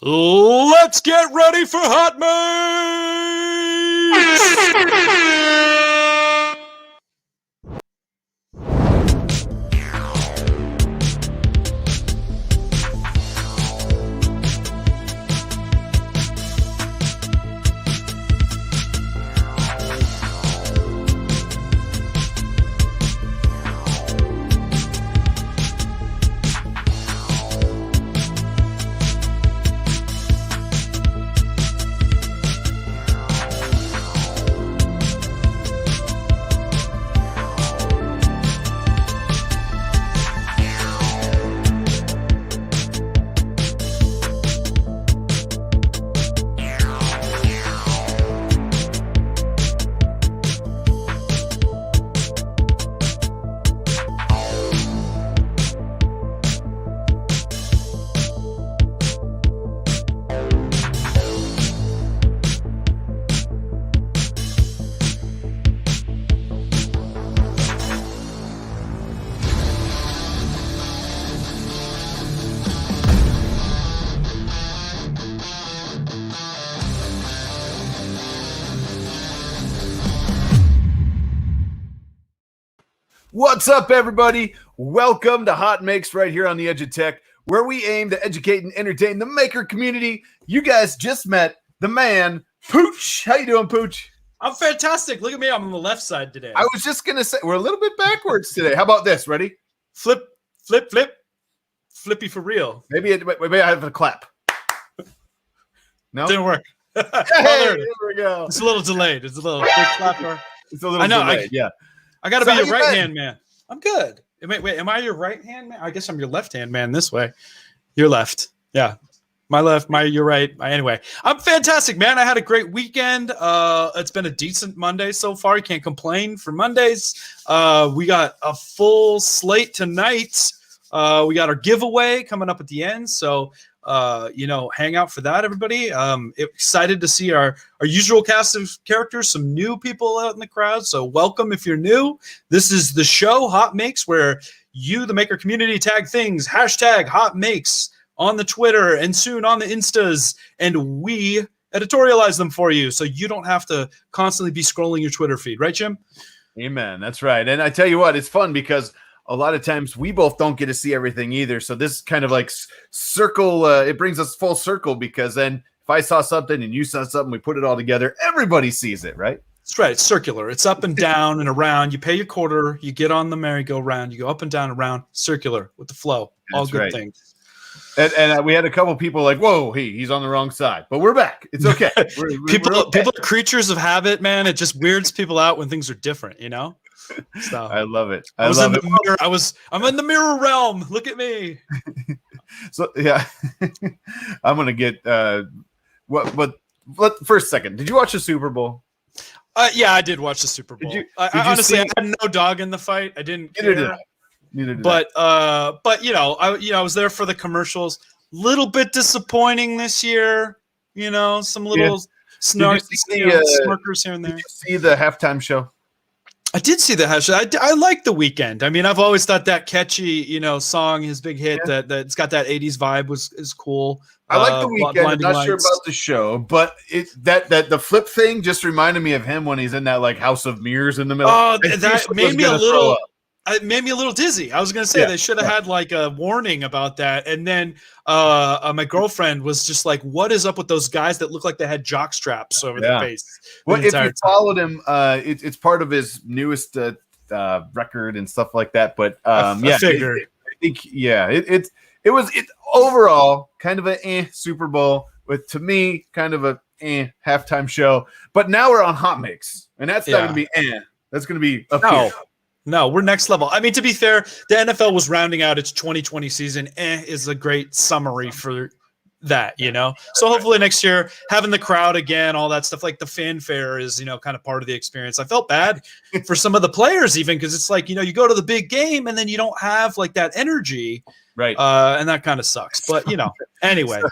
Let's get ready for HotMakes! What's up, everybody? Welcome to HotMakes right here on the Edge of Tech, where we aim to educate and entertain the maker community. You guys just met the man, Pooch. How you doing, Pooch? I'm fantastic. Look at me. I'm on the left side today. I was just going to say, we're a little bit backwards today. How about this? Ready? Flip, flip, flip. Flippy for real. Maybe I have to clap. No? Didn't work. Hey, there we go. It's a little delayed. It's a little big clapper. It's a little delayed, yeah. I got to be your right-hand man. I'm good. Wait, am I your right-hand man? I guess I'm your left-hand man this way. Your left. Yeah. My left, your right. Anyway, I'm fantastic, man. I had a great weekend. It's been a decent Monday so far. You can't complain for Mondays. We got a full slate tonight. We got our giveaway coming up at the end. So, hang out for that, everybody. Excited to see our usual cast of characters, some new people out in the crowd. So welcome if you're new. This is the show, HotMakes, where you, the maker community, tag things, hashtag HotMakes on the Twitter and soon on the Instas, and we editorialize them for you so you don't have to constantly be scrolling your Twitter feed. Right, Jim? Amen. That's right. And I tell you what, it's fun because a lot of times we both don't get to see everything either. So this kind of like circle, it brings us full circle, because then if I saw something and you saw something, we put it all together, everybody sees it, right? That's right. It's circular. It's up and down and around. You pay your quarter, you get on the merry-go-round, you go up and down and around, circular with the flow. All That's good right. things. And we had a couple people like, whoa, he's on the wrong side. But we're back. It's okay. People okay. are creatures of habit, man. It just weirds people out when things are different, you know? So, I love it. I'm in the mirror realm. Look at me. So yeah, I'm gonna get first second. Did you watch the Super Bowl? Yeah, I did watch the Super Bowl. Honestly, I had no dog in the fight. I didn't care. Neither did but I was there for the commercials. Little bit disappointing this year. Some little smirkers here and there. Did you see the halftime show? I did see the hashtag. I like The Weeknd. I mean, I've always thought that catchy, song, his big hit, that it's got that 80s vibe is cool. I like The Weeknd. I'm not sure about the show, but that the flip thing just reminded me of him when he's in that like House of Mirrors in the middle. Oh, that made me a little. It made me a little dizzy. I was going to say they should have had like a warning about that. And then my girlfriend was just like, what is up with those guys that look like they had jock straps over their face? Well, if you followed him, it's part of his newest record and stuff like that. But I figured. I think, it was overall kind of a Super Bowl with, to me, kind of a halftime show. But now we're on HotMakes, and that's not going to be That's going to be up here. No, we're next level. I mean, to be fair, the NFL was rounding out its 2020 season. Is a great summary for that, So hopefully next year, having the crowd again, all that stuff, like the fanfare is, kind of part of the experience. I felt bad for some of the players even, because it's like, you go to the big game and then you don't have like that energy. Right. And that kind of sucks. But, anyway.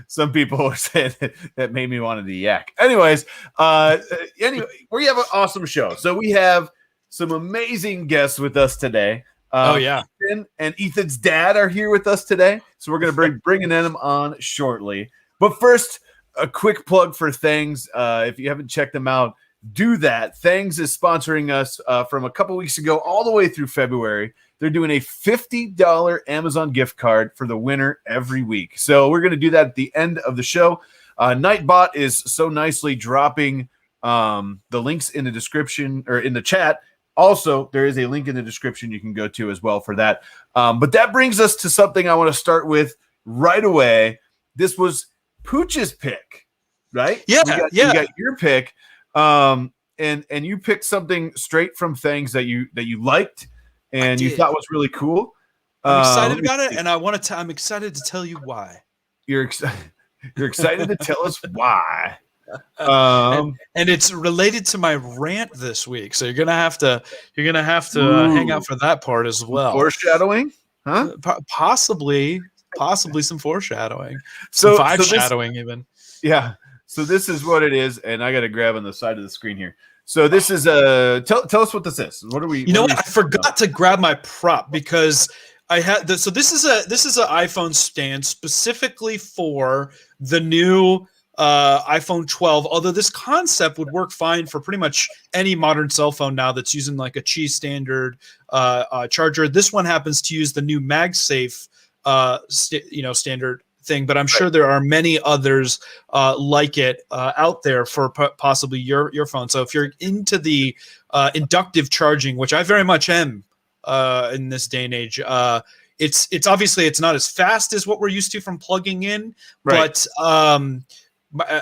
Some people are saying that made me want to yak. Anyways, we have an awesome show. So we have some amazing guests with us today. Ethan and Ethan's dad are here with us today, so we're going to bringing them on shortly. But first, a quick plug for Thangs. If you haven't checked them out, do that. Thangs is sponsoring us from a couple weeks ago all the way through February. They're doing a $50 Amazon gift card for the winner every week. So we're going to do that at the end of the show. Nightbot is so nicely dropping the links in the description or in the chat. Also, there is a link in the description you can go to as well for that. But that brings us to something I want to start with right away. This was Pooch's pick, right? Yeah, you got your pick. And you picked something straight from Thangs that you liked and you thought was really cool. I'm excited about it, and I'm excited to tell you why. You're excited to tell us why. And it's related to my rant this week, so you're gonna have to hang out for that part as well. Foreshadowing, huh? Possibly some foreshadowing. Some shadowing even. Yeah. So this is what it is, and I got to grab on the side of the screen here. So this is tell us what this is. What are we? You know what? I forgot to grab my prop because I had this. So this is an iPhone stand specifically for the new iPhone 12. Although this concept would work fine for pretty much any modern cell phone now that's using like a Qi standard charger. This one happens to use the new MagSafe standard thing, but I'm sure there are many others like it out there for possibly your phone. So if you're into the inductive charging, which I very much am in this day and age, it's obviously it's not as fast as what we're used to from plugging in, but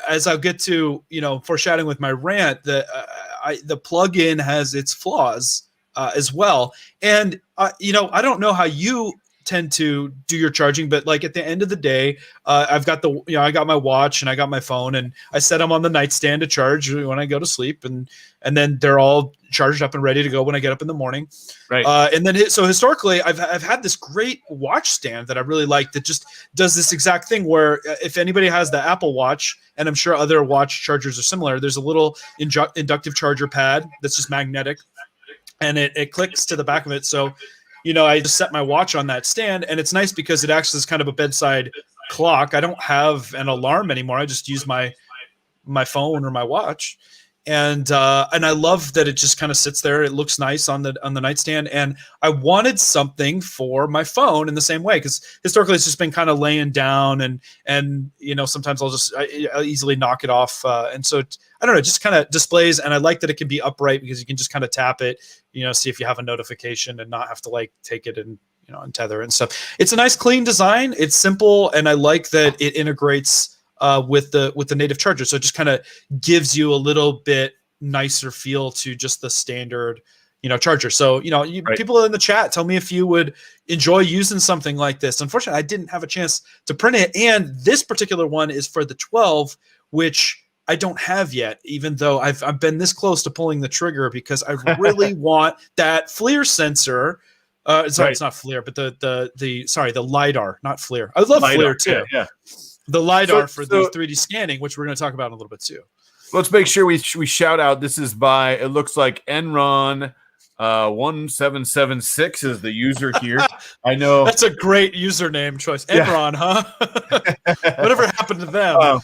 as I'll get to, foreshadowing with my rant, the plug-in has its flaws as well. And I don't know how you tend to do your charging, but like at the end of the day, I've got I got my watch and I got my phone, and I set them on the nightstand to charge when I go to sleep, and then they're all charged up and ready to go when I get up in the morning. Right. And then so historically, I've had this great watch stand that I really like that just does this exact thing where if anybody has the Apple Watch, and I'm sure other watch chargers are similar, there's a little inductive charger pad that's just magnetic, and it clicks to the back of it. So I just set my watch on that stand, and it's nice because it acts as kind of a bedside clock. I don't have an alarm anymore. I just use my phone or my watch. And I love that it just kind of sits there. It looks nice on the nightstand. And I wanted something for my phone in the same way, because historically it's just been kind of laying down, and sometimes I'll easily knock it off. And so I don't know, it just kind of displays. And I like that it can be upright because you can just kind of tap it, see if you have a notification and not have to like take it and untether and stuff. It's a nice clean design. It's simple, and I like that it integrates with the native charger, so it just kind of gives you a little bit nicer feel to just the standard charger. So people in the chat, tell me if you would enjoy using something like this. Unfortunately, I didn't have a chance to print it, and this particular one is for the 12, which I don't have yet, even though I've been this close to pulling the trigger because I really want that FLIR sensor. It's not FLIR, but the LiDAR, not FLIR. I love FLIR too. Yeah. The LiDAR for the 3D scanning, which we're going to talk about in a little bit too. Let's make sure we shout out. This is by, it looks like Enron 1776 is the user here. I know. That's a great username choice. Enron, huh? Whatever happened to them?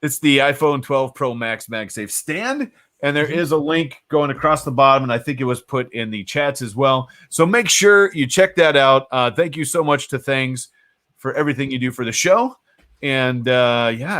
It's the iPhone 12 Pro Max MagSafe stand. And there is a link going across the bottom, and I think it was put in the chats as well. So make sure you check that out. Thank you so much to Thangs for everything you do for the show. And I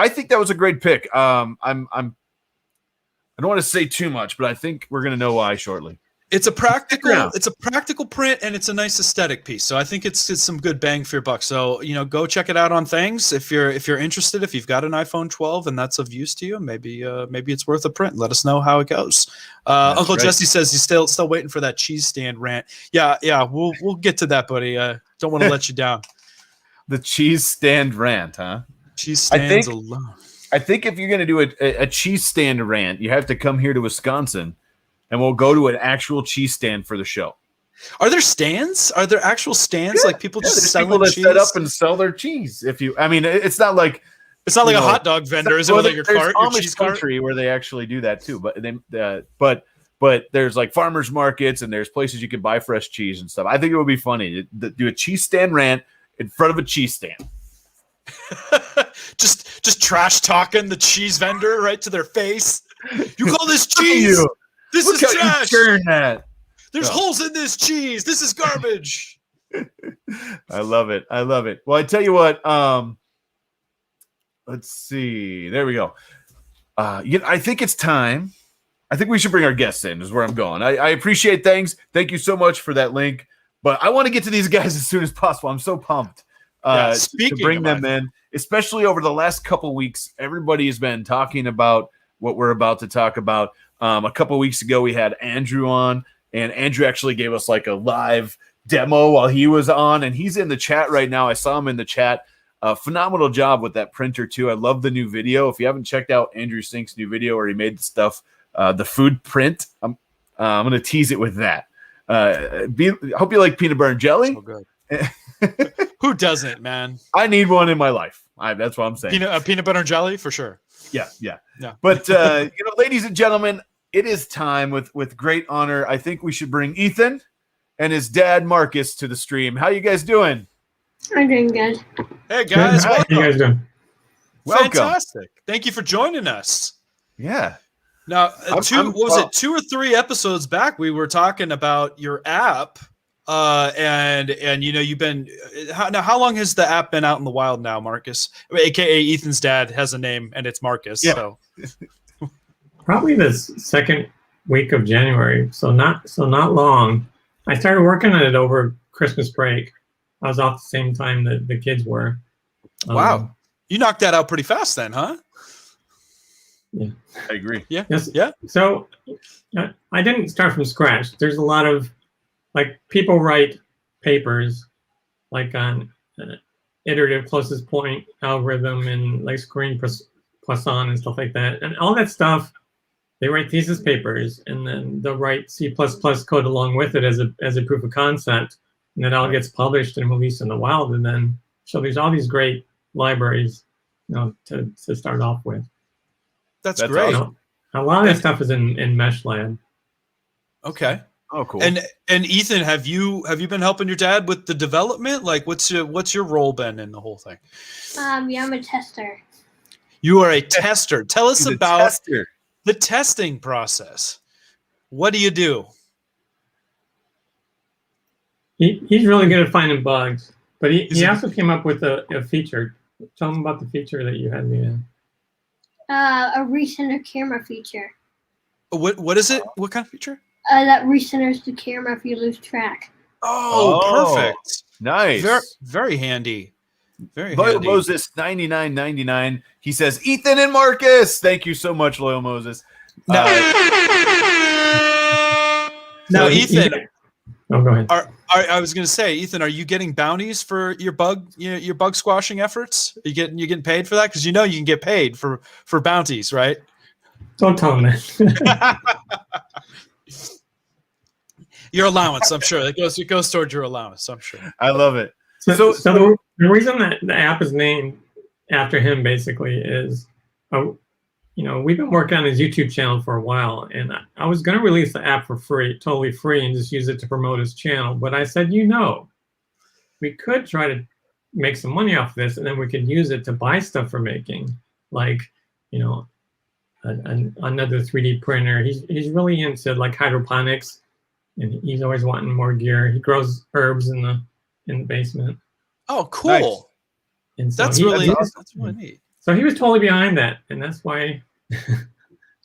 think that was a great pick. I don't want to say too much, but I think we're going to know why shortly. It's a practical print, and it's a nice aesthetic piece. So I think it's some good bang for your buck. So go check it out on Thangs if you're interested. If you've got an iPhone 12 and that's of use to you, maybe it's worth a print. Let us know how it goes. Uncle Jesse says he's still waiting for that cheese stand rant. Yeah, we'll get to that, buddy. Don't want to let you down. The cheese stand rant, huh? Cheese stands alone. I think if you're going to do a cheese stand rant, you have to come here to Wisconsin, and we'll go to an actual cheese stand for the show. Are there stands? Are there actual stands? Like people just selling people that cheese? Set up and sell their cheese. It's not like a hot dog vendor, is it? With your cart, your cheese country cart? Where they actually do that too. But there's like farmers markets, and there's places you can buy fresh cheese and stuff. I think it would be funny to do a cheese stand rant in front of a cheese stand. just trash talking the cheese vendor right to their face. You call this cheese? This is trash. That. There's holes in this cheese. This is garbage. I love it. Well, I tell you what. Let's see. There we go. I think it's time. I think we should bring our guests in. Is where I'm going. I appreciate things. Thank you so much for that link. But I want to get to these guys as soon as possible. I'm so pumped to bring them in, especially over the last couple weeks. Everybody has been talking about what we're about to talk about. A couple weeks ago, we had Andrew on, and Andrew actually gave us like a live demo while he was on, and he's in the chat right now. I saw him in the chat. Phenomenal job with that printer too. I love the new video. If you haven't checked out Andrew Sink's new video where he made the stuff, the food print, I'm going to tease it with that. Hope you like peanut butter and jelly. So good. Who doesn't, man? I need one in my life. That's what I'm saying. Peanut butter and jelly for sure. Yeah. But ladies and gentlemen, it is time with great honor. I think we should bring Ethan and his dad Marcus to the stream. How you guys doing? I'm doing good. Hey guys, how you guys doing? Welcome. Fantastic. Thank you for joining us. Yeah. Now, 2 or 3 episodes back, we were talking about your app, and you've been. How long has the app been out in the wild now, Marcus? AKA Ethan's dad has a name, and it's Marcus. Yeah. So. Probably the second week of January, so not long. I started working on it over Christmas break. I was off the same time that the kids were. Wow. You knocked that out pretty fast then, huh? Yeah. I agree. Yeah. Yes. Yeah. So I didn't start from scratch. There's a lot of, people write papers, on iterative closest point algorithm and screen Poisson and stuff like that. And all that stuff, they write thesis papers, and then they'll write C++ code along with it as a proof of concept. And it all gets published and released in the wild. And then, so there's all these great libraries, to start off with. That's great. Awesome. A lot of that stuff is in Mesh Lab. Okay. Oh, cool. And Ethan, have you been helping your dad with the development? What's your role been in the whole thing? Yeah, I'm a tester. You are a tester. Tell us about tester. The testing process. What do you do? He's really good at finding bugs, but he also came up with a feature. Tell him about the feature that you had me in. A recenter camera feature. What is it? What kind of feature? That recenters the camera if you lose track. Oh, perfect. Nice. Very, very handy. Very Loyal handy. Moses 99.99. He says, Ethan and Marcus. Thank you so much, Loyal Moses. Now, Ethan. Go ahead. I was going to say, Ethan, are you getting bounties for your bug squashing efforts? Are you getting paid for that? Because you can get paid for bounties, right? Don't tell him that. Your allowance, I'm sure. It goes towards your allowance, I'm sure. I love it. So the reason that the app is named after him basically is, we've been working on his YouTube channel for a while, and I was going to release the app for free, totally free, and just use it to promote his channel. But I said, we could try to make some money off this, and then we could use it to buy stuff for making, another 3D printer. He's really into hydroponics, and he's always wanting more gear. He grows herbs in the basement. Oh, cool! Nice. And so that's really neat. So he was totally behind that, and that's why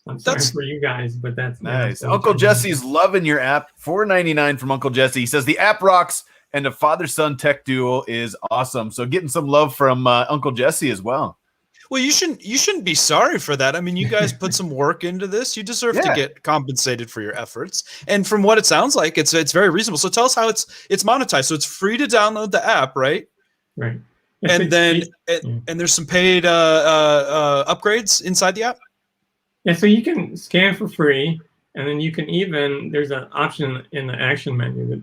I'm sorry for you guys, but that's nice. Uncle Jesse's loving your app. $4.99 from Uncle Jesse. He says the app rocks, and the father-son tech duo is awesome. So getting some love from Uncle Jesse as well. Well, you shouldn't be sorry for that. I mean, you guys put some work into this. You deserve to get compensated for your efforts. And from what it sounds like, it's very reasonable. So tell us how it's monetized. So it's free to download the app, right? Right. And then there's some paid upgrades inside the app. Yeah, so you can scan for free, and then you can there's an option in the action menu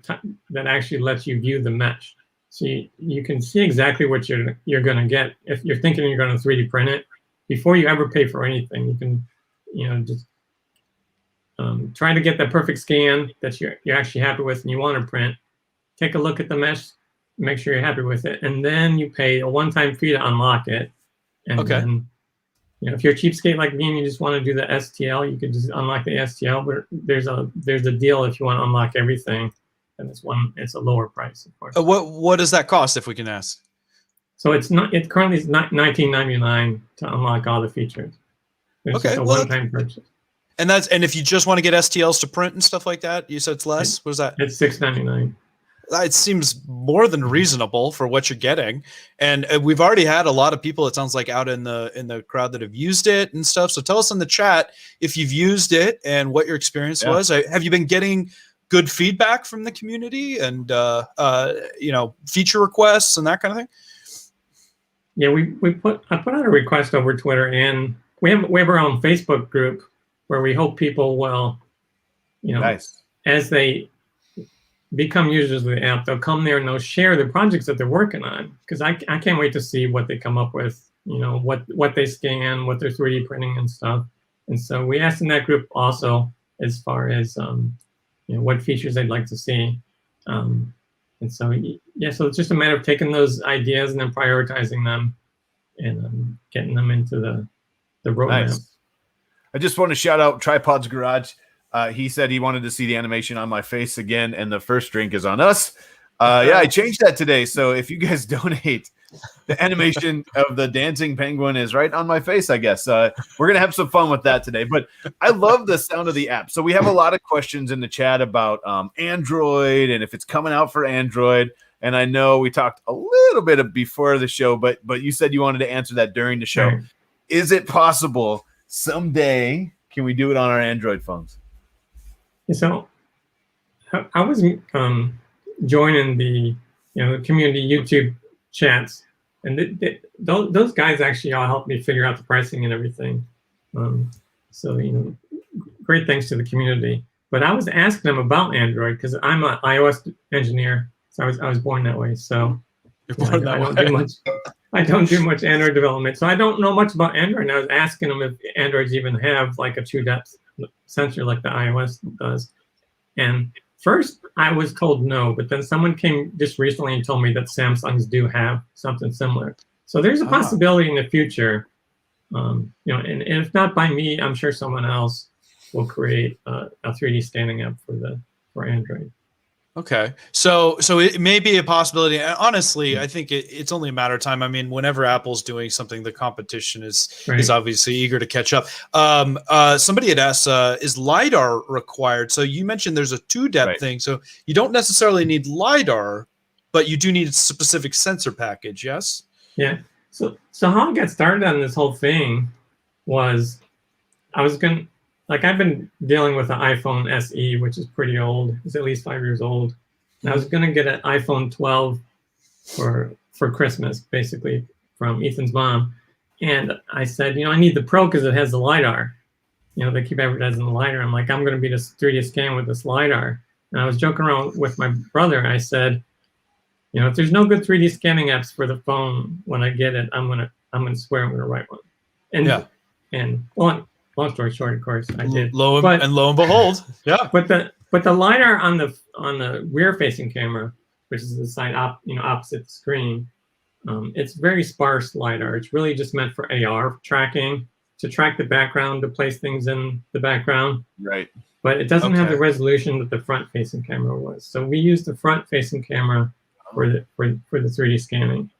that actually lets you view the mesh. So you can see exactly what you're going to get. If you're thinking you're going to 3D print it, before you ever pay for anything, you can just try to get that perfect scan that you're actually happy with and you want to print. Take a look at the mesh make sure you're happy with it, and then you pay a one-time fee to unlock it. And then, you know, if you're a cheapskate like me and you just want to do the STL, you can just unlock the STL. But there's a deal if you want to unlock everything, and it's a lower price, of course. What does that cost, if we can ask? So it's currently $19.99 to unlock all the features. It's just a one-time purchase. And if you just want to get STLs to print and stuff like that, you said it's less. What is that? It's $6.99. It seems more than reasonable for what you're getting. And we've already had a lot of people, it sounds like, out in the crowd that have used it and stuff. So tell us in the chat if you've used it and what your experience was. Have you been getting good feedback from the community and you know, feature requests and that kind of thing? Yeah, I put out a request over Twitter, and we have our own Facebook group where we hope people will, you know, as they become users of the app, they'll come there and they'll share the projects that they're working on. Because I can't wait to see what they come up with, you know, what they scan, what they're 3D printing and stuff. And so we asked in that group also as far as, you know, what features they'd like to see. And so, yeah, so it's just a matter of taking those ideas and then prioritizing them and getting them into the roadmap. Nice. I just want to shout out Tripod's Garage. He said he wanted to see the animation on my face again, and the first drink is on us. Yeah, I changed that today. So if you guys donate, the animation of the dancing penguin is right on my face, I guess. We're going to have some fun with that today. But I love the sound of the app. So we have a lot of questions in the chat about Android and if it's coming out for Android. And I know we talked a little bit before the show, but you said you wanted to answer that during the show. Right. Is it possible someday can we do it on our Android phones? So I was joining the community YouTube chats, and those guys actually all helped me figure out the pricing and everything. So great thanks to the community. But I was asking them about Android because I'm an iOS engineer, so I was born that way. So I don't do much Android development, so I don't know much about Android. And I was asking them if Androids even have like a true depth sensor like the iOS does. And first I was told no, but then someone came just recently and told me that Samsungs do have something similar. So there's a possibility in the future, and if not by me, I'm sure someone else will create a 3D scanning app for Android. Okay, so it may be a possibility. Honestly, I think it's only a matter of time. I mean, whenever Apple's doing something, the competition is obviously eager to catch up. Somebody had asked, is LiDAR required? So you mentioned there's a 2-depth thing. So you don't necessarily need LiDAR, but you do need a specific sensor package, yes? Yeah. So how I got started on this whole thing was I've been dealing with an iPhone SE, which is pretty old. It's at least 5 years old. And I was going to get an iPhone 12 for Christmas, basically, from Ethan's mom. And I said, I need the Pro because it has the LiDAR. They keep advertising the LiDAR. I'm like, I'm going to be this 3D scan with this LiDAR. And I was joking around with my brother. I said, if there's no good 3D scanning apps for the phone when I get it, I'm gonna swear I'm going to write one. And long story short, of course, I did. Lo and behold, yeah. But the LiDAR on the rear-facing camera, which is the side opposite the screen, it's very sparse LiDAR. It's really just meant for AR tracking, to track the background, to place things in the background. Right. But it doesn't have the resolution that the front-facing camera was. So we used the front-facing camera for the 3D scanning.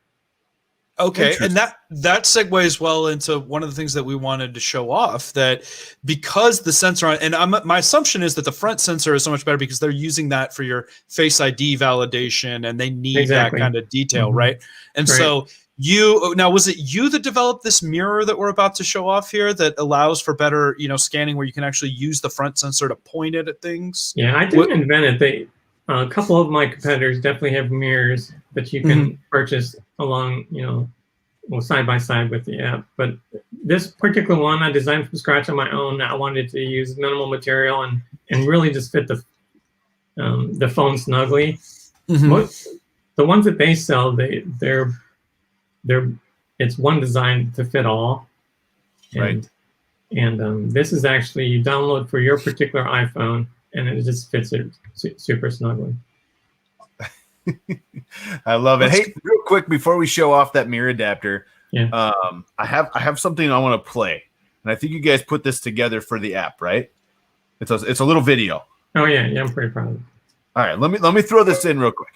Okay, and that segues well into one of the things that we wanted to show off, that because the sensor my assumption is that the front sensor is so much better because they're using that for your Face ID validation and they need that kind of detail, right? And so was it you that developed this mirror that we're about to show off here that allows for better, scanning where you can actually use the front sensor to point it at things? Yeah, I didn't invent it. A couple of my competitors definitely have mirrors that you can purchase along, side by side with the app. But this particular one I designed from scratch on my own. I wanted to use minimal material and really just fit the phone snugly. The ones that they sell, it's one design to fit all. And this is actually you download for your particular iPhone, and it just fits it super snugly. I love it. Hey, real quick before we show off that mirror adapter, I have something I want to play, and I think you guys put this together for the app, right? It's a little video. Oh yeah, I'm pretty proud of it. All right, let me throw this in real quick.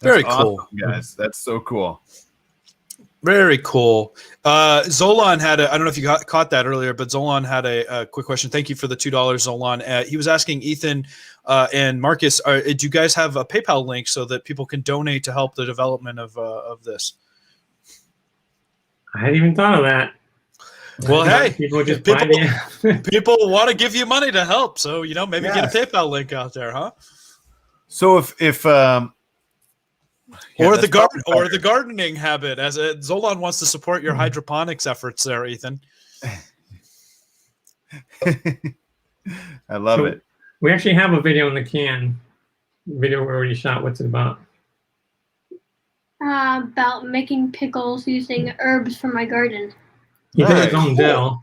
Very That's cool, awesome, guys. That's so cool. Very cool. Zolan had I don't know if you caught that earlier, but Zolan had a quick question. Thank you for the $2, Zolan. He was asking Ethan and Marcus, do you guys have a PayPal link so that people can donate to help the development of this? I hadn't even thought of that. Well, hey, people just people want to give you money to help, so maybe get a PayPal link out there, huh? So if or the gardening habit, as Zolan wants to support your hydroponics efforts there, Ethan. I love it. We actually have a video in the can. Video we already shot. What's it about? About making pickles using herbs from my garden. He did his own dill.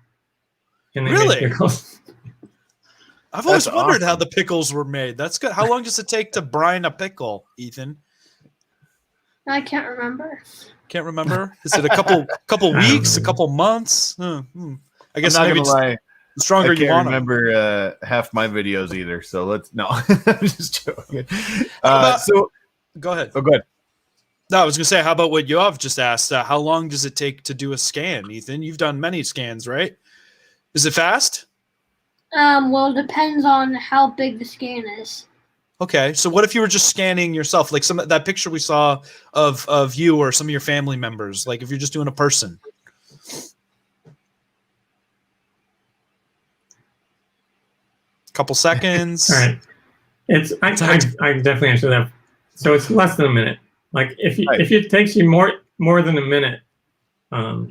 And they made pickles. I've always wondered how the pickles were made. That's good. How long does it take to brine a pickle, Ethan? I can't remember. Can't remember? Is it a couple weeks, a couple months? I guess I'm not maybe gonna lie. The stronger you want. I can't remember half my videos either. So I'm just joking. So go ahead. Oh, go ahead. No, I was gonna say, how about what Yoav just asked? How long does it take to do a scan, Ethan? You've done many scans, right? Is it fast? Well, it depends on how big the scan is. Okay, so what if you were just scanning yourself, like that picture we saw of you or some of your family members, like if you're just doing a person? Couple seconds. All right. I definitely answer that. So it's less than a minute. Like if it takes you more than a minute, yeah,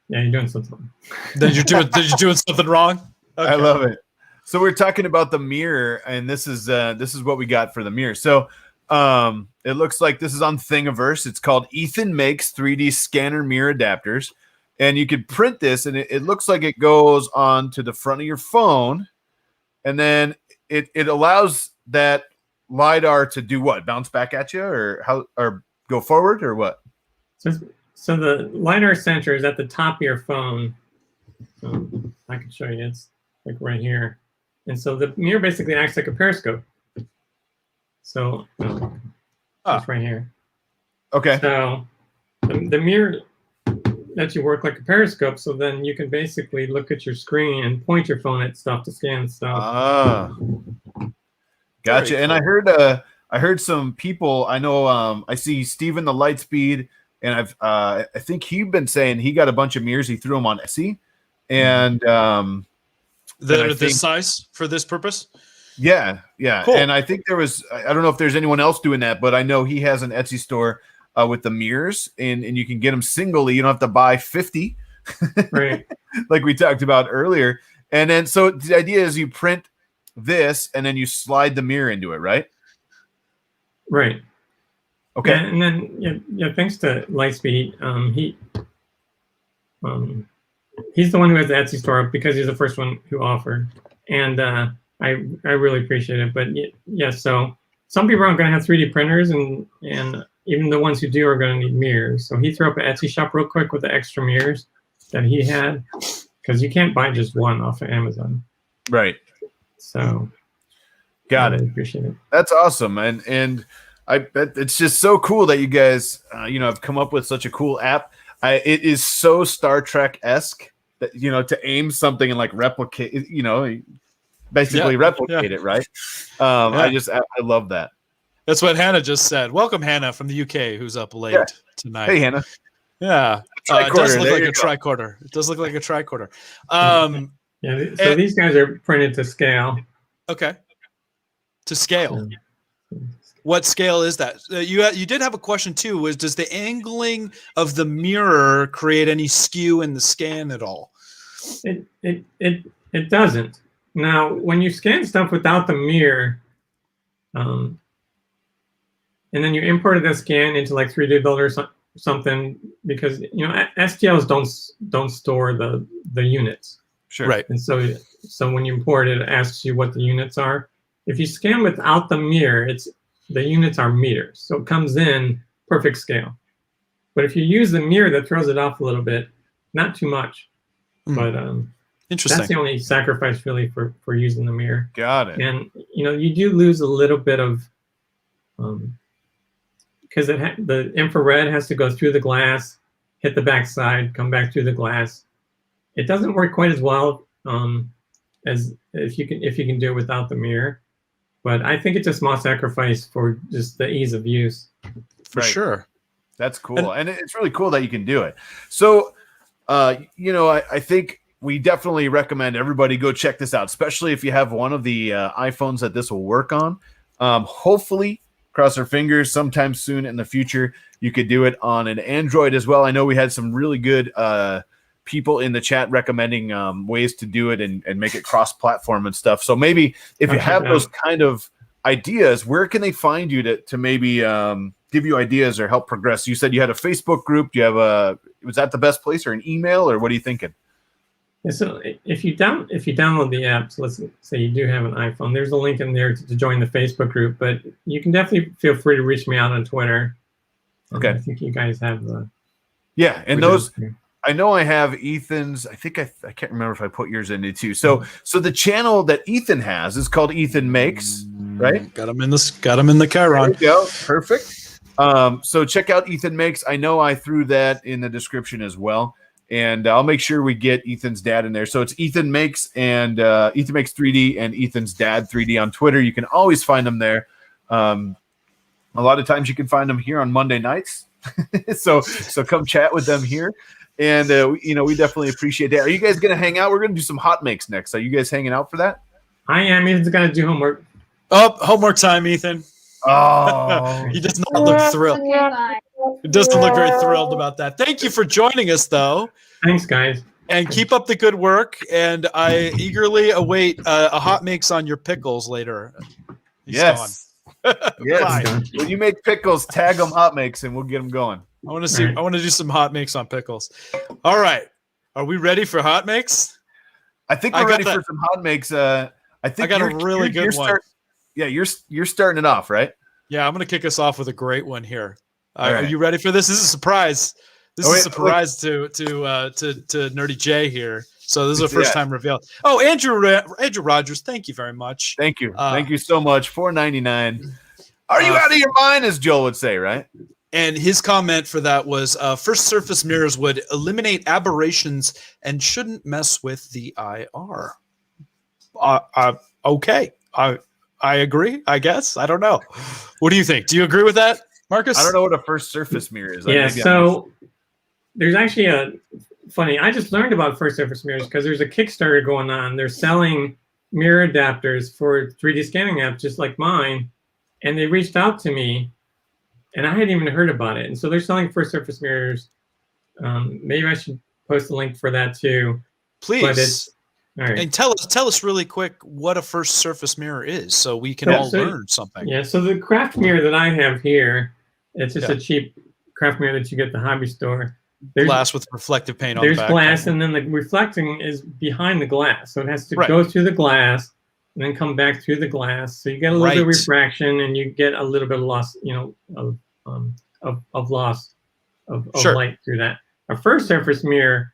you're doing something wrong. Then you're doing something wrong. Okay. I love it. So we're talking about the mirror, and this is what we got for the mirror. So it looks like this is on Thingiverse. It's called EthanMakes 3D scanner mirror adapters, and you could print this, and it looks like it goes on to the front of your phone, and then it allows that LiDAR to do what? Bounce back at you, or go forward, or what? So the LiDAR sensor is at the top of your phone. I can show you. It's like right here. And so the mirror basically acts like a periscope. So it's right here. Okay. So the mirror lets you work like a periscope. So then you can basically look at your screen and point your phone at stuff to scan stuff. Gotcha. And I heard some people. I know. I see Steven the Lightspeed, and I think he'd been saying he got a bunch of mirrors. He threw them on Etsy, and that are this size for this purpose. Yeah. Cool. And I think there was. I don't know if there's anyone else doing that, but I know he has an Etsy store with the mirrors, and you can get them singly. You don't have to buy 50, right? Like we talked about earlier. And then so the idea is you print this, and then you slide the mirror into it, right? Right. Okay. And then thanks to Lightspeed, he's the one who has the Etsy store up because he's the first one who offered, and I really appreciate it. But yeah, so some people aren't going to have 3D printers, and even the ones who do are going to need mirrors. So he threw up an Etsy shop real quick with the extra mirrors that he had, because you can't buy just one off of Amazon. Right. So got it. Appreciate it. That's awesome, and I bet it's just so cool that you guys have come up with such a cool app. It is so Star Trek-esque that to aim something and like replicate, basically replicate it, right? I love that. That's what Hannah just said. Welcome, Hannah from the UK, who's up late tonight. Hey, Hannah. Yeah, it does look like a tricorder. It does look like a tricorder. Yeah. So these guys are printed to scale. Okay. To scale. So, What scale is that? You did have a question too. Was does the angling of the mirror create any skew in the scan at all? It doesn't. Now, when you scan stuff without the mirror, and then you imported the scan into like 3D Builder or something, because STLs don't store the units. Sure. Right. And so when you import it, it asks you what the units are. If you scan without the mirror, the units are meters, so it comes in perfect scale. But if you use the mirror, that throws it off a little bit, not too much. But interesting. That's the only sacrifice really for using the mirror. Got it. And you do lose a little bit of because the infrared has to go through the glass, hit the backside, come back through the glass. It doesn't work quite as well as if you can do it without the mirror. But I think it's a small sacrifice for just the ease of use. For sure. That's cool. And it's really cool that you can do it. So, I think we definitely recommend everybody go check this out, especially if you have one of the iPhones that this will work on. Hopefully, cross our fingers, sometime soon in the future, you could do it on an Android as well. I know we had some really good people in the chat recommending ways to do it and make it cross-platform and stuff. So maybe if you have those kind of ideas, where can they find you to maybe give you ideas or help progress? You said you had a Facebook group. Do you have was that the best place, or an email, or what are you thinking? Yeah, so if you download the app, so let's say you do have an iPhone, there's a link in there to join the Facebook group, but you can definitely feel free to reach me out on Twitter. Okay. I think you guys have the... Yeah, and those... I know I have Ethan's. I think I can't remember if I put yours in it too. So the channel that Ethan has is called EthanMakes, right? Got him in the Chiron. There you go. Perfect. So check out EthanMakes. I know I threw that in the description as well, and I'll make sure we get Ethan's dad in there. So it's EthanMakes and EthanMakes 3D and Ethan's dad 3D on Twitter. You can always find them there. A lot of times you can find them here on Monday nights. so come chat with them here. And, we definitely appreciate that. Are you guys going to hang out? We're going to do some HotMakes next. Are you guys hanging out for that? I am. Ethan's got to do homework. Oh, homework time, Ethan. Oh. He does not look thrilled. He doesn't look very thrilled about that. Thank you for joining us, though. Thanks, guys. And keep up the good work. And I eagerly await a HotMakes on your pickles later. Yes. Yes. When you make pickles, tag them HotMakes, and we'll get them going. I want to see. I want to do some HotMakes on pickles. All right, are we ready for HotMakes? I think we're ready for some HotMakes. I think I got a really good one. You're starting it off, right? Yeah, I'm going to kick us off with a great one here. Right. Are you ready for this? This is a surprise. This is a surprise to Nerdy J here. So this is a first time reveal. Oh, Andrew Rogers, thank you very much. Thank you. Thank you so much. $4.99. Are you out of your mind, as Joel would say, right? And his comment for that was, first surface mirrors would eliminate aberrations and shouldn't mess with the IR. Okay. I agree, I guess. I don't know. What do you think? Do you agree with that, Marcus? I don't know what a first surface mirror is. Yeah, so there's actually I just learned about first surface mirrors because there's a Kickstarter going on. They're selling mirror adapters for 3D scanning apps just like mine. And they reached out to me, and I hadn't even heard about it. And so they're selling first surface mirrors. Maybe I should post a link for that too. Please. All right. And tell us really quick what a first surface mirror is, so we can all learn something. Yeah. So the craft mirror that I have here, it's just a cheap craft mirror that you get at the hobby store. There's glass with reflective paint on the back. There's glass, and then the reflecting is behind the glass, so it has to go through the glass and then come back through the glass. So you get a little bit of refraction, and you get a little bit of loss, of loss of light through that. A first surface mirror,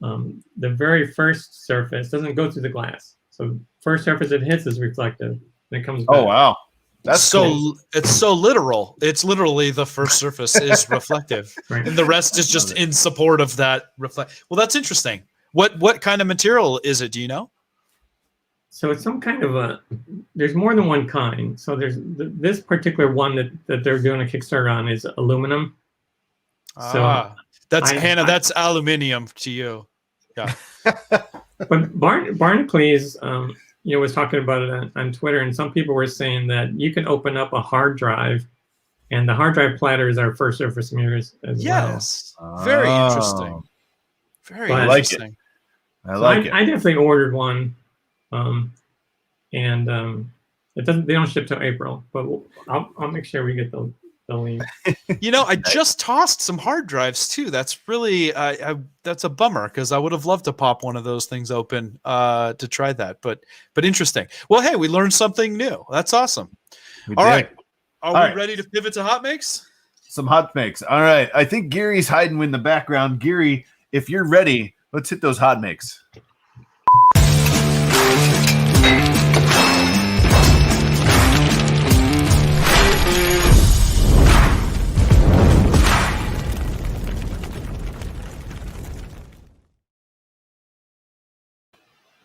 the very first surface doesn't go through the glass. So first surface it hits is reflective, and it comes back. Oh wow, that's so cool. It's so literal. It's literally the first surface is reflective, and the rest is just in support of that reflect. Well, that's interesting. What kind of material is it? Do you know? So it's some kind of there's more than one kind. So there's this particular one that they're doing a Kickstarter on is aluminum. So that's Hannah. That's aluminium to you. Yeah. But Barnacle was talking about it on Twitter, and some people were saying that you can open up a hard drive, and the hard drive platter is our first surface mirrors as yes. well. Very interesting. Very interesting. I like it. I definitely ordered one, and it doesn't. They don't ship till April, but I'll make sure we get the link. I just tossed some hard drives too. That's really that's a bummer because I would have loved to pop one of those things open to try that. But interesting. Well, hey, we learned something new. That's awesome. All right, are we ready to pivot to HotMakes? Some HotMakes. All right. I think Gary's hiding in the background. Gary, if you're ready, let's hit those HotMakes.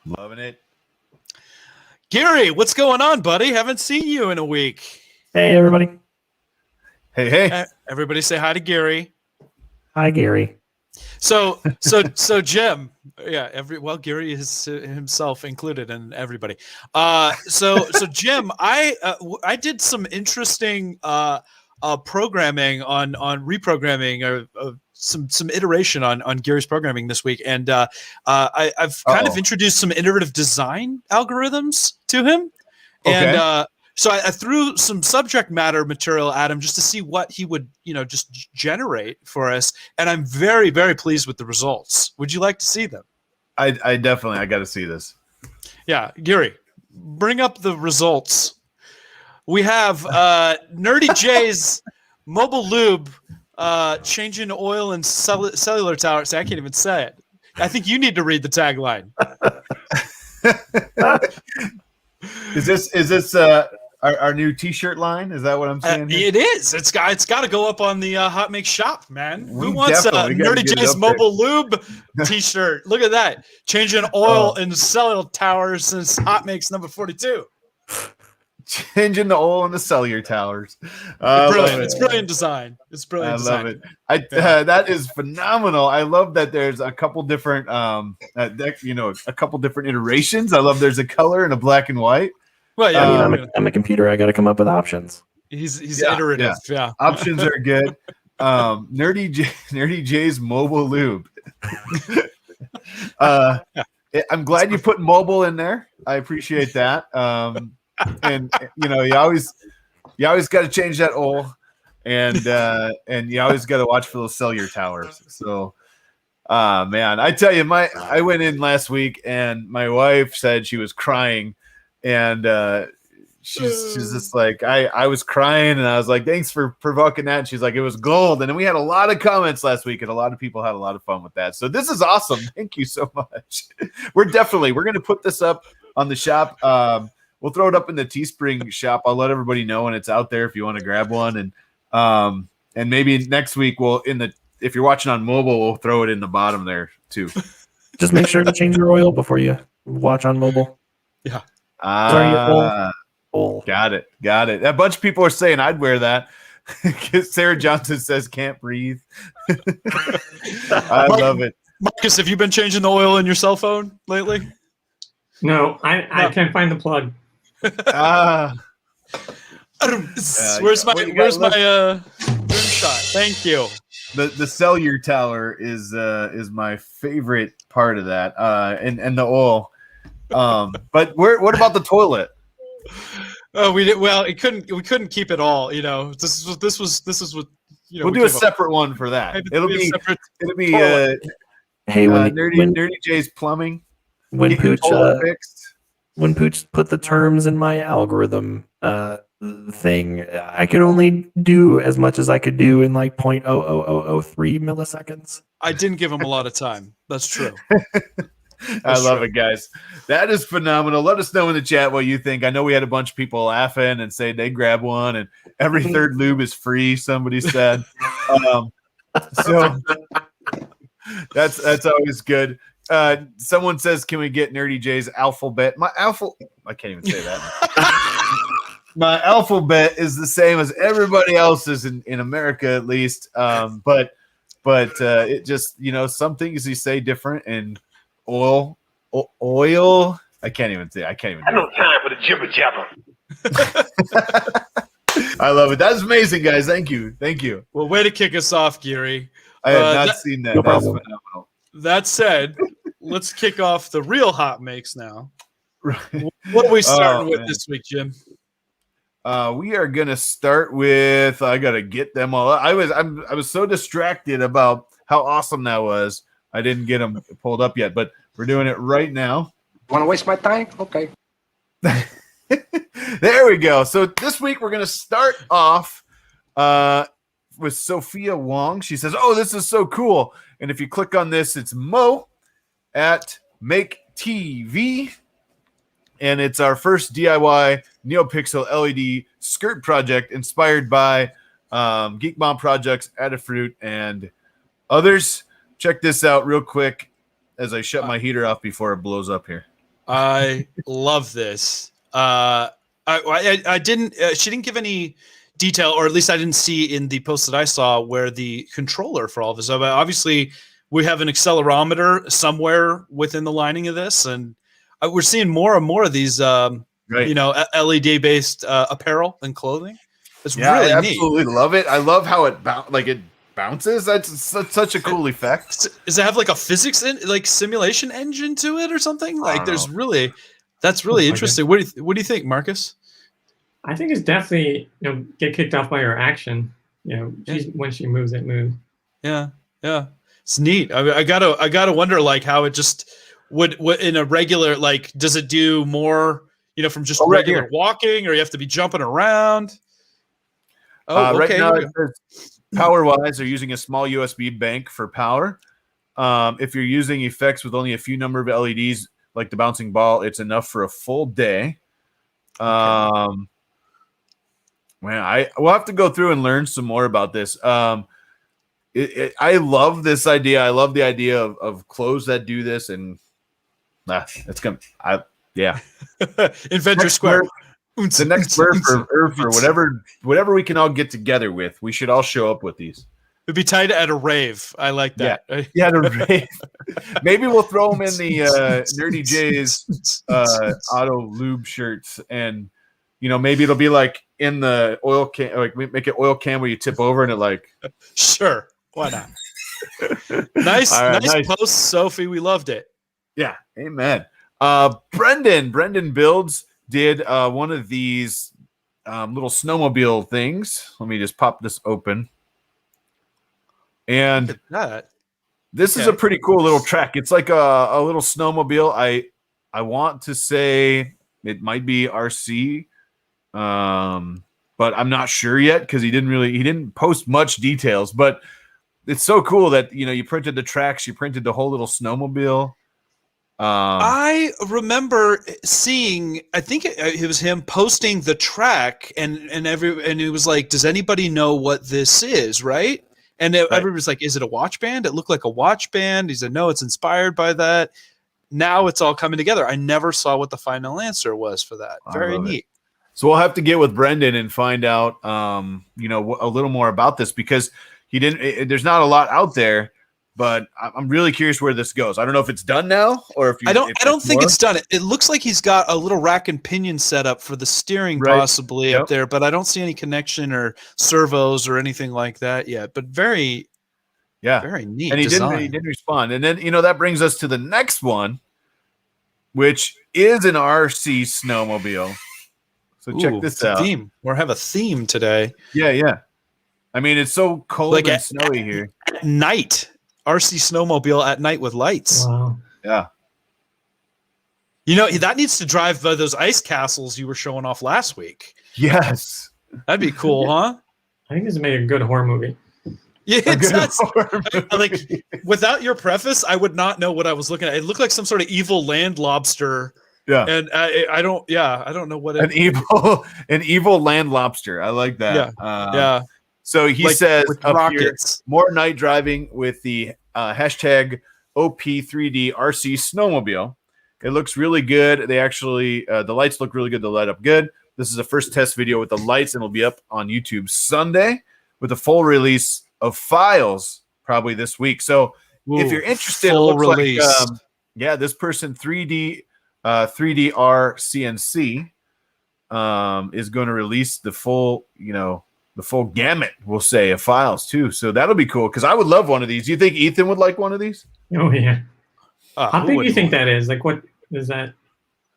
Loving it. Gary, what's going on, buddy? Haven't seen you in a week. Hey, everybody. Hey. Everybody say hi to Gary. Hi, Gary. So Jim, yeah, Gary is himself included in everybody. So Jim, I did some interesting programming on reprogramming or some iteration on Gary's programming this week, and I've kind of introduced some iterative design algorithms to him, and so I threw some subject matter material at him just to see what he would just generate for us, and I'm very, very pleased with the results. Would you like to see them? I definitely got to see this. Yeah, Gary, bring up the results. We have Nerdy J's mobile lube. Changing oil and cellular towers. I can't even say it. I think you need to read the tagline. Is this our new T-shirt line? Is that what I'm saying? It is. It's got to go up on the HotMakes shop, man. Who wants a Nerdy J's mobile lube T-shirt? Look at that. Changing oil and cellular towers since HotMakes number 42. Changing the oil in the cellular towers. Brilliant. It's brilliant design. It's brilliant design. I love it. That is phenomenal. I love that there's a couple different a couple different iterations. I love there's a color and a black and white. Well, yeah, I'm a computer. I got to come up with options. He's iterative. Yeah. Options are good. Nerdy J's mobile lube. I'm glad you put mobile in there. I appreciate that. And you always got to change that oil, and you always got to watch for those cellular towers. So, man, I tell you, I went in last week, and my wife said she was crying, and she's just like, I was crying, and I was like, thanks for provoking that. And she's like, it was gold. And then we had a lot of comments last week, and a lot of people had a lot of fun with that. So this is awesome. Thank you so much. We're going to put this up on the shop. We'll throw it up in the Teespring shop. I'll let everybody know when it's out there if you want to grab one. And maybe next week if you're watching on mobile, we'll throw it in the bottom there too. Just make sure to change your oil before you watch on mobile. Yeah. Got it. A bunch of people are saying I'd wear that. Sarah Johnson says can't breathe. I love it. Marcus, have you been changing the oil in your cell phone lately? No, I can't find the plug. Where's my rim shot? Thank you. The cellular tower is my favorite part of that, and the oil. But what about the toilet? Oh, we did well. We couldn't keep it all. This was what. We'll do a separate one for that. It'll be hey, Nerdy J's plumbing. When Pooch put the terms in my algorithm thing, I could only do as much as I could do in like 0.00003 milliseconds. I didn't give him a lot of time. That's true. I love it, guys. That is phenomenal. Let us know in the chat what you think. I know we had a bunch of people laughing and say they grab one, and every third lube is free, somebody said. So that's always good. Someone says, can we get Nerdy J's alphabet? I can't even say that. My alphabet is the same as everybody else's in America, at least. But it just, some things you say different, and oil oil. I can't even say. I can't even. I have no time for the jibber jabber. I love it. That's amazing, guys. Thank you. Well, way to kick us off, Geary. I had not seen that. No That's problem. phenomenal. That said, let's kick off the real HotMakes now. Right. What are we starting with man. this week, Jim? We are gonna start with. I gotta get them all. I was so distracted about how awesome that was. I didn't get them pulled up yet, but we're doing it right now. Want to waste my time? Okay. There we go. So this week we're gonna start off with Sophia Wong. She says, "Oh, this is so cool!" And if you click on this, it's Mo at Make TV, and it's our first DIY Neopixel LED skirt project inspired by Geek Bomb Projects, Adafruit, and others. Check this out real quick as I shut my heater off before it blows up here. I love this. I didn't. She didn't give any detail, or at least I didn't see in the post that I saw where the controller for all of this. So obviously, we have an accelerometer somewhere within the lining of this, and we're seeing more and more of these, Right. LED based apparel and clothing. It's Yeah, really I neat. absolutely love it. I love how it bounces. That's such a cool effect. Does it have like a physics simulation engine to it or something? Like, don't know. That's really interesting. What do you think, Marcus? I think it's definitely get kicked off by her action. When she moves, it moves. Yeah, it's neat. I gotta wonder like how it just would in a regular, like, does it do more from just regular walking, or you have to be jumping around? Oh, okay. Right now, it says power-wise, they're using a small USB bank for power. If you're using effects with only a few number of LEDs, like the bouncing ball, it's enough for a full day. Man, we'll have to go through and learn some more about this. I love this idea. I love the idea of clothes that do this, and it's gonna. Inventor Square. The next bird for Earth or whatever we can all get together with. We should all show up with these. It'd be tied at a rave. I like that. Yeah, the rave. Maybe we'll throw them in the Nerdy J's auto lube shirts, and maybe it'll be like in the oil can, like make it oil can where you tip over and it like. Sure, why not? Nice post, Sophie. We loved it. Yeah, amen. Brendan Builds did one of these little snowmobile things. Let me just pop this open. And look at that. This is a pretty cool little track. It's like a little snowmobile. I want to say it might be RC, but I'm not sure yet because he didn't post much details. But it's so cool that you printed the tracks, you printed the whole little snowmobile. I remember seeing. I think it was him posting the track, and it was like, "Does anybody know what this is?" Right? And everybody was like, "Is it a watch band?" It looked like a watch band. He said, "No, it's inspired by that." Now it's all coming together. I never saw what the final answer was for that. Very neat. So we'll have to get with Brendan and find out, a little more about this because he didn't. There's not a lot out there. But I'm really curious where this goes. I don't know if it's done now or if you. I don't think it's done. It looks like he's got a little rack and pinion set up for the steering possibly up there, but I don't see any connection or servos or anything like that yet. But very neat. And he didn't respond. And then that brings us to the next one, which is an RC snowmobile. So check this out. Theme. We have a theme today. Yeah. I mean, it's so cold and snowy here. At night. RC snowmobile at night with lights. Wow. Yeah. That needs to drive by those ice castles you were showing off last week. Yes. That'd be cool, huh? I think this would make a good horror movie. Yeah, like without your preface, I would not know what I was looking at. It looked like some sort of evil land lobster. Yeah. And I don't know what an evil land lobster. I like that. Yeah. So he says up rockets. Here, more night driving with the hashtag OP3D RC snowmobile. It looks really good. They actually, the lights look really good. They light up good. This is the first test video with the lights, and it'll be up on YouTube Sunday with a full release of files probably this week. So if you're interested, it looks like Yeah, this person 3DR CNC is going to release the full, the full gamut, we'll say, of files too. So that'll be cool because I would love one of these. Do you think Ethan would like one of these? Oh yeah. How big do you think that is? Like, what is that?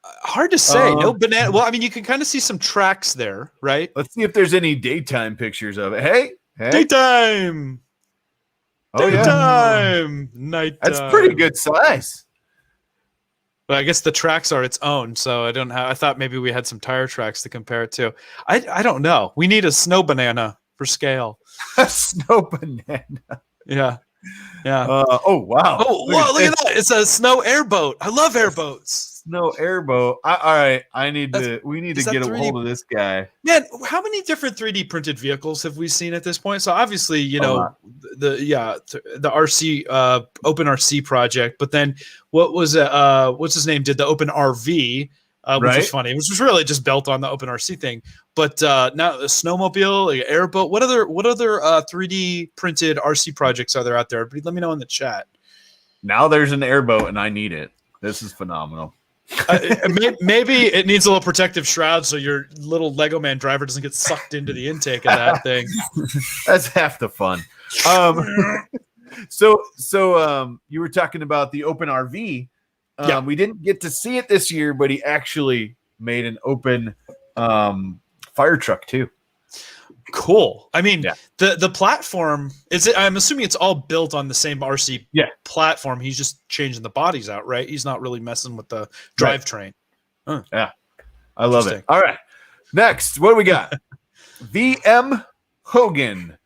Hard to say. No banana. Well, I mean, you can kind of see some tracks there, right? Let's see if there's any daytime pictures of it. Hey. Daytime. Oh, Daytime. Nighttime. That's pretty good size. But I guess the tracks are its own, so I don't have. I thought maybe we had some tire tracks to compare it to. I don't know. We need a snow banana for scale. A snow banana. Yeah. Oh wow. Oh wow! Look at that. It's a snow airboat. I love airboats. Snow airboat. All right. We need to get a hold of this guy. Man, how many different 3D printed vehicles have we seen at this point? So obviously, the RC Open RC project, but then what's his name did the Open RV, which was funny, which was really just built on the Open RC thing. But now the snowmobile, like airboat. What other 3D printed RC projects are there out there? Let me know in the chat. Now there's an airboat, and I need it. This is phenomenal. Maybe it needs a little protective shroud so your little Lego Man driver doesn't get sucked into the intake of that thing. That's half the fun. So you were talking about the Open RV. We didn't get to see it this year, but he actually made an open fire truck too. Cool. I mean, the platform I'm assuming it's all built on the same RC platform. He's just changing the bodies out, right? He's not really messing with the drivetrain. Huh. Yeah, I love it. All right, next, what do we got? VM Hogan,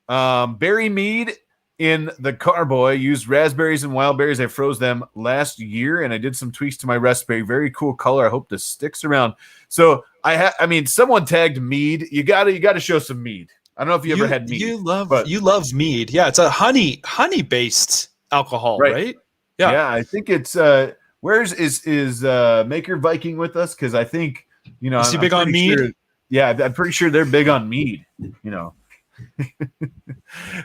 Barry Mead in the Carboy used raspberries and wild berries. I froze them last year, and I did some tweaks to my recipe. Very cool color. I hope this sticks around. So I mean, someone tagged Mead. You gotta show some Mead. I don't know if you ever had Mead. You love Mead. Yeah, it's a honey based alcohol, right? Yeah, I think it's where's is Maker Viking with us? Because I think is he big on Mead? Sure, yeah, I'm pretty sure they're big on Mead.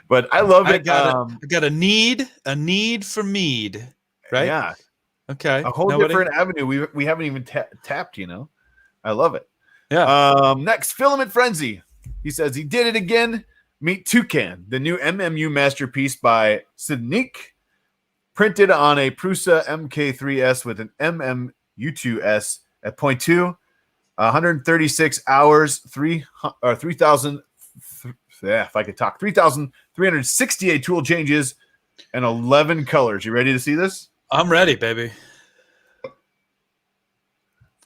But I love it. I got a need for Mead, right? Yeah. Okay. A whole different avenue we haven't even tapped. I love it. Yeah. Next, Filament Frenzy. He says he did it again. Meet Toucan, the new MMU masterpiece by Sidnik, printed on a Prusa MK3S with an MMU2S at 0.2, 136 hours, 3,000. Yeah, if I could talk, 3,368 tool changes and 11 colors. You ready to see this? I'm ready, baby.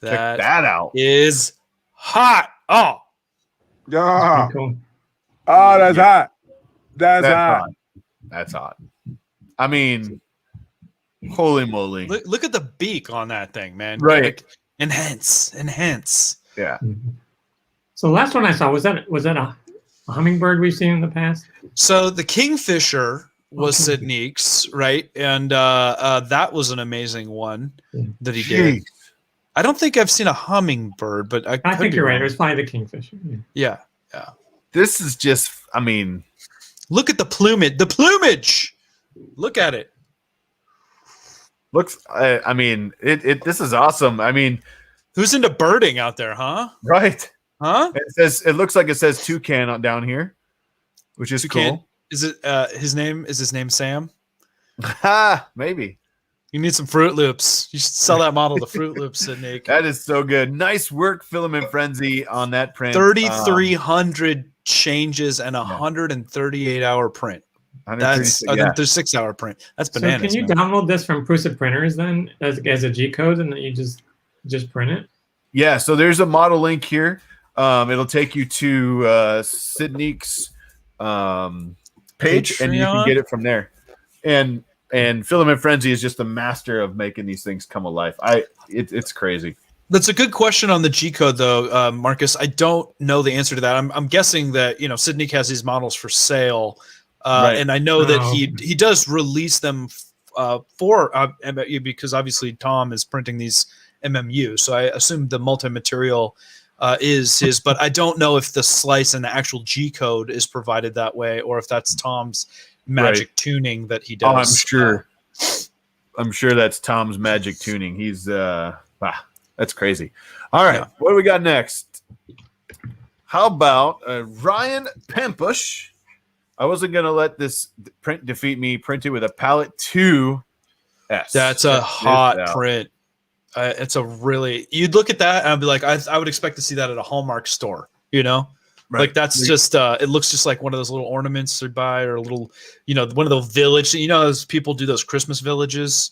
Check that out. Is hot. Oh. Yeah. Cool. Oh, that's hot. That's hot. That's hot. I mean, holy moly. Look at the beak on that thing, man. Right. Like, enhance. Yeah. So the last one I saw, was that a hummingbird we've seen in the past? So the Kingfisher was Sidnik's, right? And that was an amazing one that he did. I don't think I've seen a hummingbird, but I think you're right. It was probably the Kingfisher. Yeah. This is just, I mean, look at the plumage. The plumage. Look at it. Looks. I mean, this is awesome. I mean, who's into birding out there, huh? Right. Huh? It looks like it says Toucan down here, which is Toucan. cool. Is it his name Sam? Maybe. You need some Fruit Loops. You should sell that model to Fruit Loops, Nick. That is so good. Nice work, Filament Frenzy, on that print. 3,300 changes and 138-hour print. That's the 6-hour print. That's bananas. So can you download this from Prusa printers then as a G code, and then you just print it? Yeah. So there's a model link here. It'll take you to Sidnik's page, Patreon? and you can get it from there. And Filament Frenzy is just a master of making these things come alive. It's crazy. That's a good question on the G code, though, Marcus. I don't know the answer to that. I'm guessing that Sidnik has these models for sale, and I know that he does release them for MMU because obviously Tom is printing these MMU. So I assume the multi-material is his, but I don't know if the slice and the actual G code is provided that way, or if that's Tom's magic tuning that he does. Oh, I'm sure. I'm sure that's Tom's magic tuning. He's that's crazy. All right, what do we got next? How about Ryan Pempush? I wasn't gonna let this print defeat me. Printed with a Palette 2S. That's a hot print. It's a really, you'd look at that and I'd be like, I would expect to see that at a Hallmark store, you know? Right. Like that's just, it looks just like one of those little ornaments to buy, or a little, you know, one of those village, you know, as people do those Christmas villages.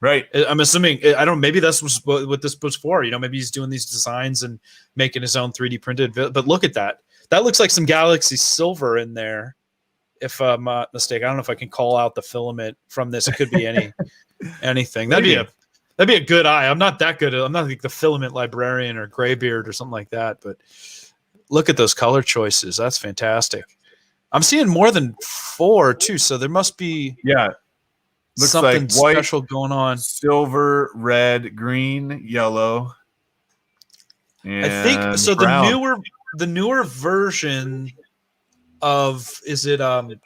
Right. I'm assuming, I don't know, maybe that's what this was for. You know, maybe he's doing these designs and making his own 3D printed, but look at that. That looks like some Galaxy Silver in there. If I'm not mistaken, I don't know if I can call out the filament from this. It could be anything. That'd be a good eye. I'm not that good. I'm not like the filament librarian or Graybeard or something like that, but look at those color choices. That's fantastic. I'm seeing more than 4 too, so there must be looks something like white, special going on. Silver, red, green, yellow. And I think so. Brown. The newer version of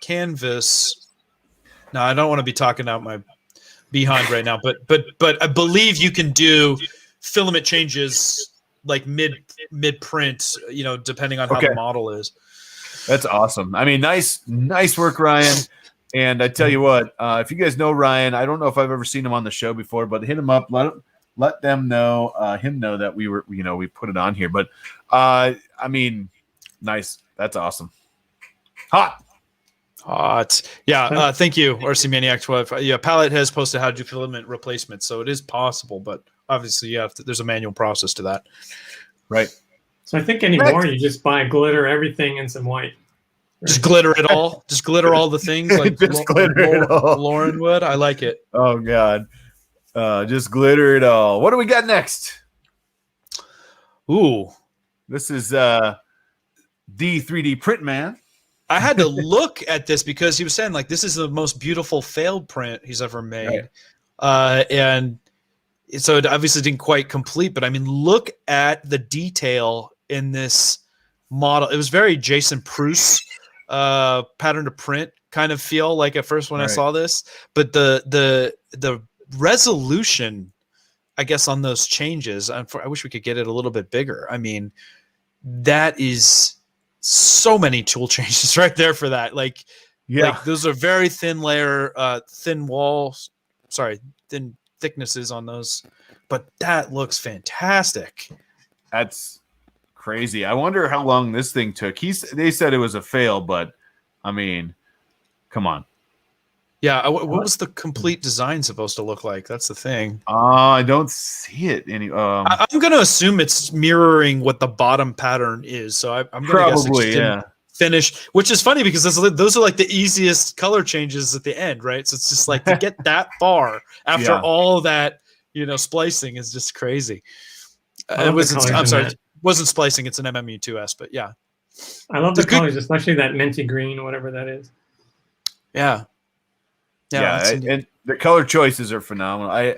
Canvas. No, I don't want to be talking out my behind right now, but I believe you can do filament changes like mid print, you know, depending on how the model is. That's awesome. I mean, nice work, Ryan. And I tell you what, if you guys know Ryan, I don't know if I've ever seen him on the show before, but hit him up, let them know, him know that we put it on here. But I mean, nice. That's awesome. Hot. Yeah, thank you, RC Maniac 12. Yeah, Palette has posted how to do filament replacement, so it is possible, but obviously there's a manual process to that. Right. So I think anymore you just buy glitter everything and some white. Right? Just glitter it all. Just glitter all the things like just glitter it all. Lauren would. I like it. Oh God. Just glitter it all. What do we got next? Ooh. This is D3D Print Man. I had to look at this because he was saying like this is the most beautiful failed print he's ever made. Right. And so it obviously didn't quite complete, but I mean, look at the detail in this model. It was very Jason Pruess pattern to print kind of feel like at first when I saw this, but the resolution, I guess, on those changes, I wish we could get it a little bit bigger. I mean, that is so many tool changes right there for that. Like those are very thin layer, thin thicknesses on those, but that looks fantastic. That's crazy. I wonder how long this thing took. They said it was a fail, but I mean, come on. Yeah, what was the complete design supposed to look like? That's the thing. I don't see it any. I'm going to assume it's mirroring what the bottom pattern is. So I'm going to guess finish, which is funny because those are like the easiest color changes at the end, right? So it's just like to get that far after all that, you know, splicing is just crazy. Wasn't splicing. It's an MMU2S, but yeah. I love the colors, especially that minty green, whatever that is. Yeah. And the color choices are phenomenal.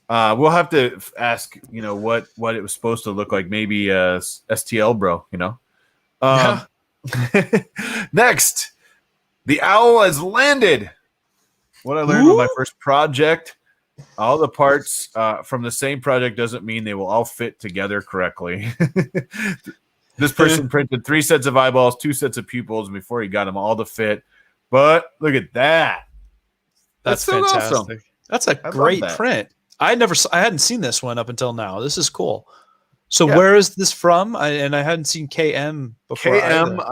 We'll have to ask, you know, what it was supposed to look like. Maybe STL bro, you know. Next, the owl has landed. What I learned with my first project: all the parts from the same project doesn't mean they will all fit together correctly. This person printed 3 sets of eyeballs, 2 sets of pupils before he got them all to fit. But look at that. That's fantastic. Awesome. That's a great print. I hadn't seen this one up until now. This is cool. So where is this from? I hadn't seen KM before. KM,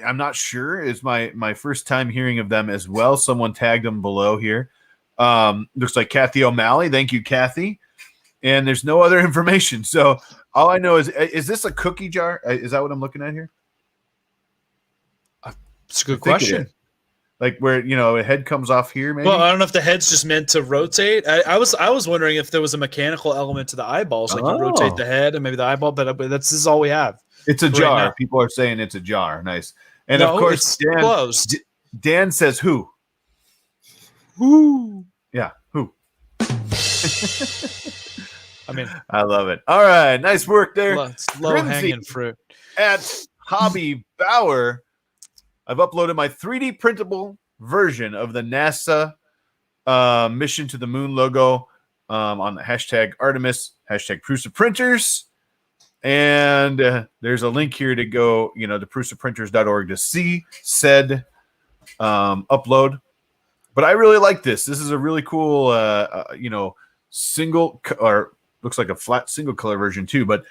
I'm not sure. Is my first time hearing of them as well. Someone tagged them below here. Looks like Kathy O'Malley. Thank you, Kathy. And there's no other information. So all I know is this a cookie jar? Is that what I'm looking at here? It's a good question. Like where, you know, a head comes off here, maybe? Well, I don't know if the head's just meant to rotate. I was wondering if there was a mechanical element to the eyeballs, like you rotate the head and maybe the eyeball, but this is all we have. It's a jar. Now. People are saying it's a jar. Nice. And of course, Dan says who? Who? Yeah, who? I mean, I love it. All right, nice work there. Low-hanging fruit. At Hobby Bauer, I've uploaded my 3D printable version of the NASA mission to the moon logo on the hashtag Artemis, hashtag Prusa Printers. And there's a link here to go, to prusaprinters.org to see said upload. But I really like this. This is a really cool, single or looks like a flat single color version too. But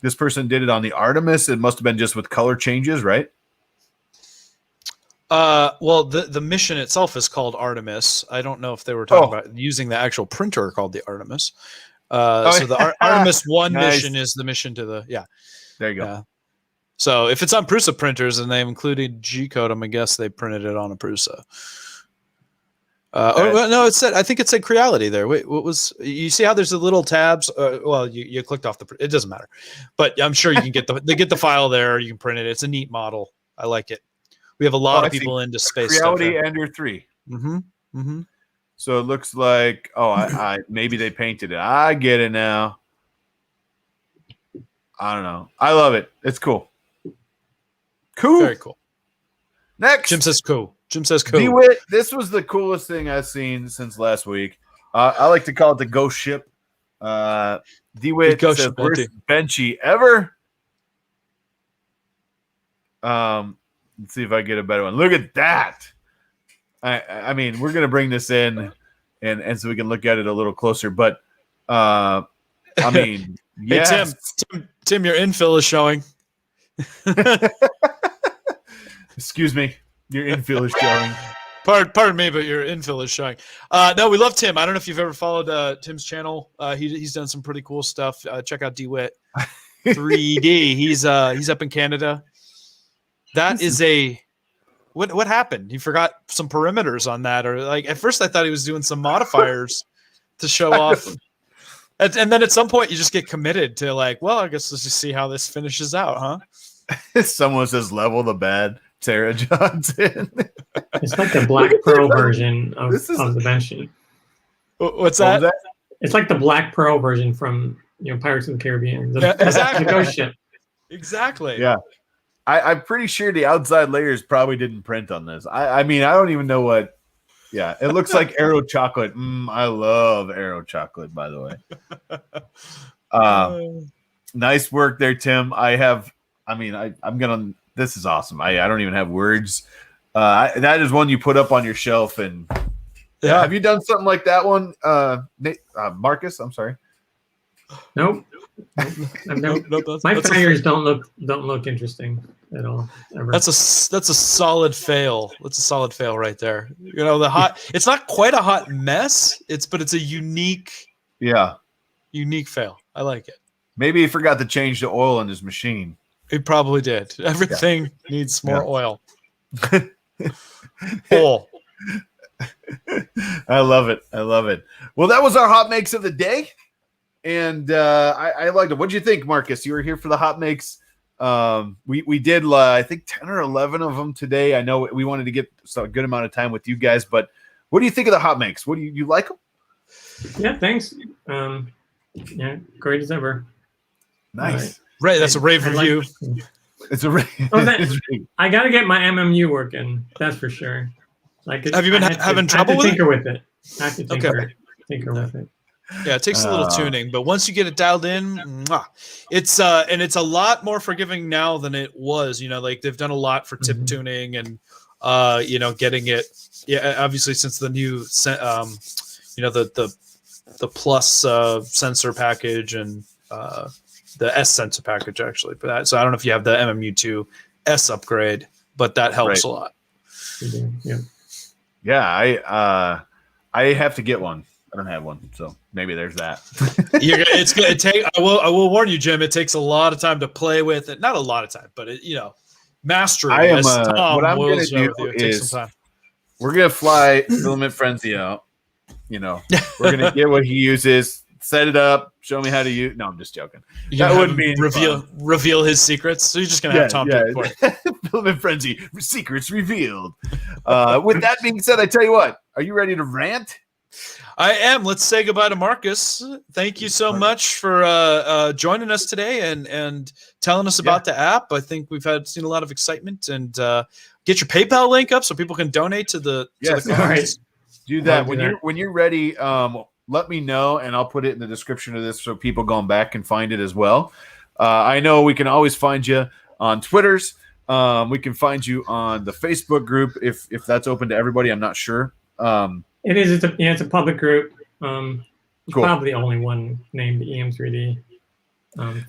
this person did it on the Artemis. It must have been just with color changes, right? Well, the mission itself is called Artemis. I don't know if they were talking about using the actual printer called the Artemis. So the Artemis 1 mission is the mission to the There you go. Yeah. So if it's on Prusa printers and they've included G code, I'm gonna guess they printed it on a Prusa. No, I think it said Creality there. Wait, what was? You see how there's the little tabs? Well, you clicked off it doesn't matter, but I'm sure you can get the file there. You can print it. It's a neat model. I like it. We have a lot of people into space. Creality Ender 3. Mm-hmm. Mm-hmm. So it looks like I maybe they painted it. I get it now. I don't know. I love it. It's cool. Cool. Very cool. Next. Jim says cool. DeWitt, this was the coolest thing I've seen since last week. I like to call it the ghost ship. DeWitt says worst Benchy ever. Let's see if I get a better one. Look at that. I mean, we're gonna bring this in and so we can look at it a little closer. But I mean, yes. Hey, Tim, your infill is showing. Excuse me, your infill is showing. Pardon me, but your infill is showing. No, we love Tim. I don't know if you've ever followed Tim's channel. He's done some pretty cool stuff. Check out DeWitt 3D. He's up in Canada. That is what happened? He forgot some perimeters on that, or like at first I thought he was doing some modifiers to show off, and then at some point you just get committed to like, well, I guess let's just see how this finishes out, huh? Someone says level the bed, Sarah Johnson. It's like the Black Pearl version of the Benchy. What's that? It's like the Black Pearl version from Pirates of the Caribbean. Exactly. The ghost ship. Exactly. Yeah. I'm pretty sure the outside layers probably didn't print on this. I mean, I don't even know what. Yeah, it looks like Aero chocolate. I love Aero chocolate, by the way. Nice work there, Tim. I'm gonna. This is awesome. I don't even have words. That is one you put up on your shelf, and have you done something like that one, Marcus? I'm sorry. Nope. My failures don't look interesting at all. Ever. That's a solid fail. That's a solid fail right there. It's not quite a hot mess. But it's a unique fail. I like it. Maybe he forgot to change the oil in his machine. He probably did. Everything needs more oil. Oil. I love it. Well, that was our hot makes of the day. And I liked it. What did you think, Marcus? You were here for the hot makes. We did, I think, 10 or 11 of them today. I know we wanted to get a good amount of time with you guys, but what do you think of the hot makes? What do you like them? Yeah, thanks. Yeah, great as ever. Nice. Right, that's a rave review. It's a rave. I got to get my MMU working. That's for sure. Have you been having trouble with it? Tinker with it. I have to tinker with it. Yeah, it takes a little tuning, but once you get it dialed in, it's and it's a lot more forgiving now than it was. They've done a lot for tip tuning and getting it. Yeah, obviously since the new the plus sensor package and the S sensor package actually for that. So I don't know if you have the MMU2 S upgrade, but that helps a lot. Yeah, I have to get one. I don't have one, so maybe there's that. It's gonna take. I will warn you, Jim. It takes a lot of time to play with it. Not a lot of time, but mastery. I am. What I'm going to do is we're going to fly Filament Frenzy out. We're going to get what he uses, set it up, show me how to use. No, I'm just joking. That wouldn't be reveal his secrets. So you're just going to have Tom do it for it. Filament Frenzy secrets revealed. With that being said, I tell you what. Are you ready to rant? I am. Let's say goodbye to Marcus. Thank you so much for joining us today and telling us about the app. I think we've seen a lot of excitement, and get your PayPal link up so people can donate to the cause. Right. Do that when you're ready. Let me know, and I'll put it in the description of this so people going back can find it as well. I know we can always find you on Twitters. We can find you on the Facebook group if that's open to everybody. I'm not sure. It is. It's a public group. Cool. Probably the only one named EM3D.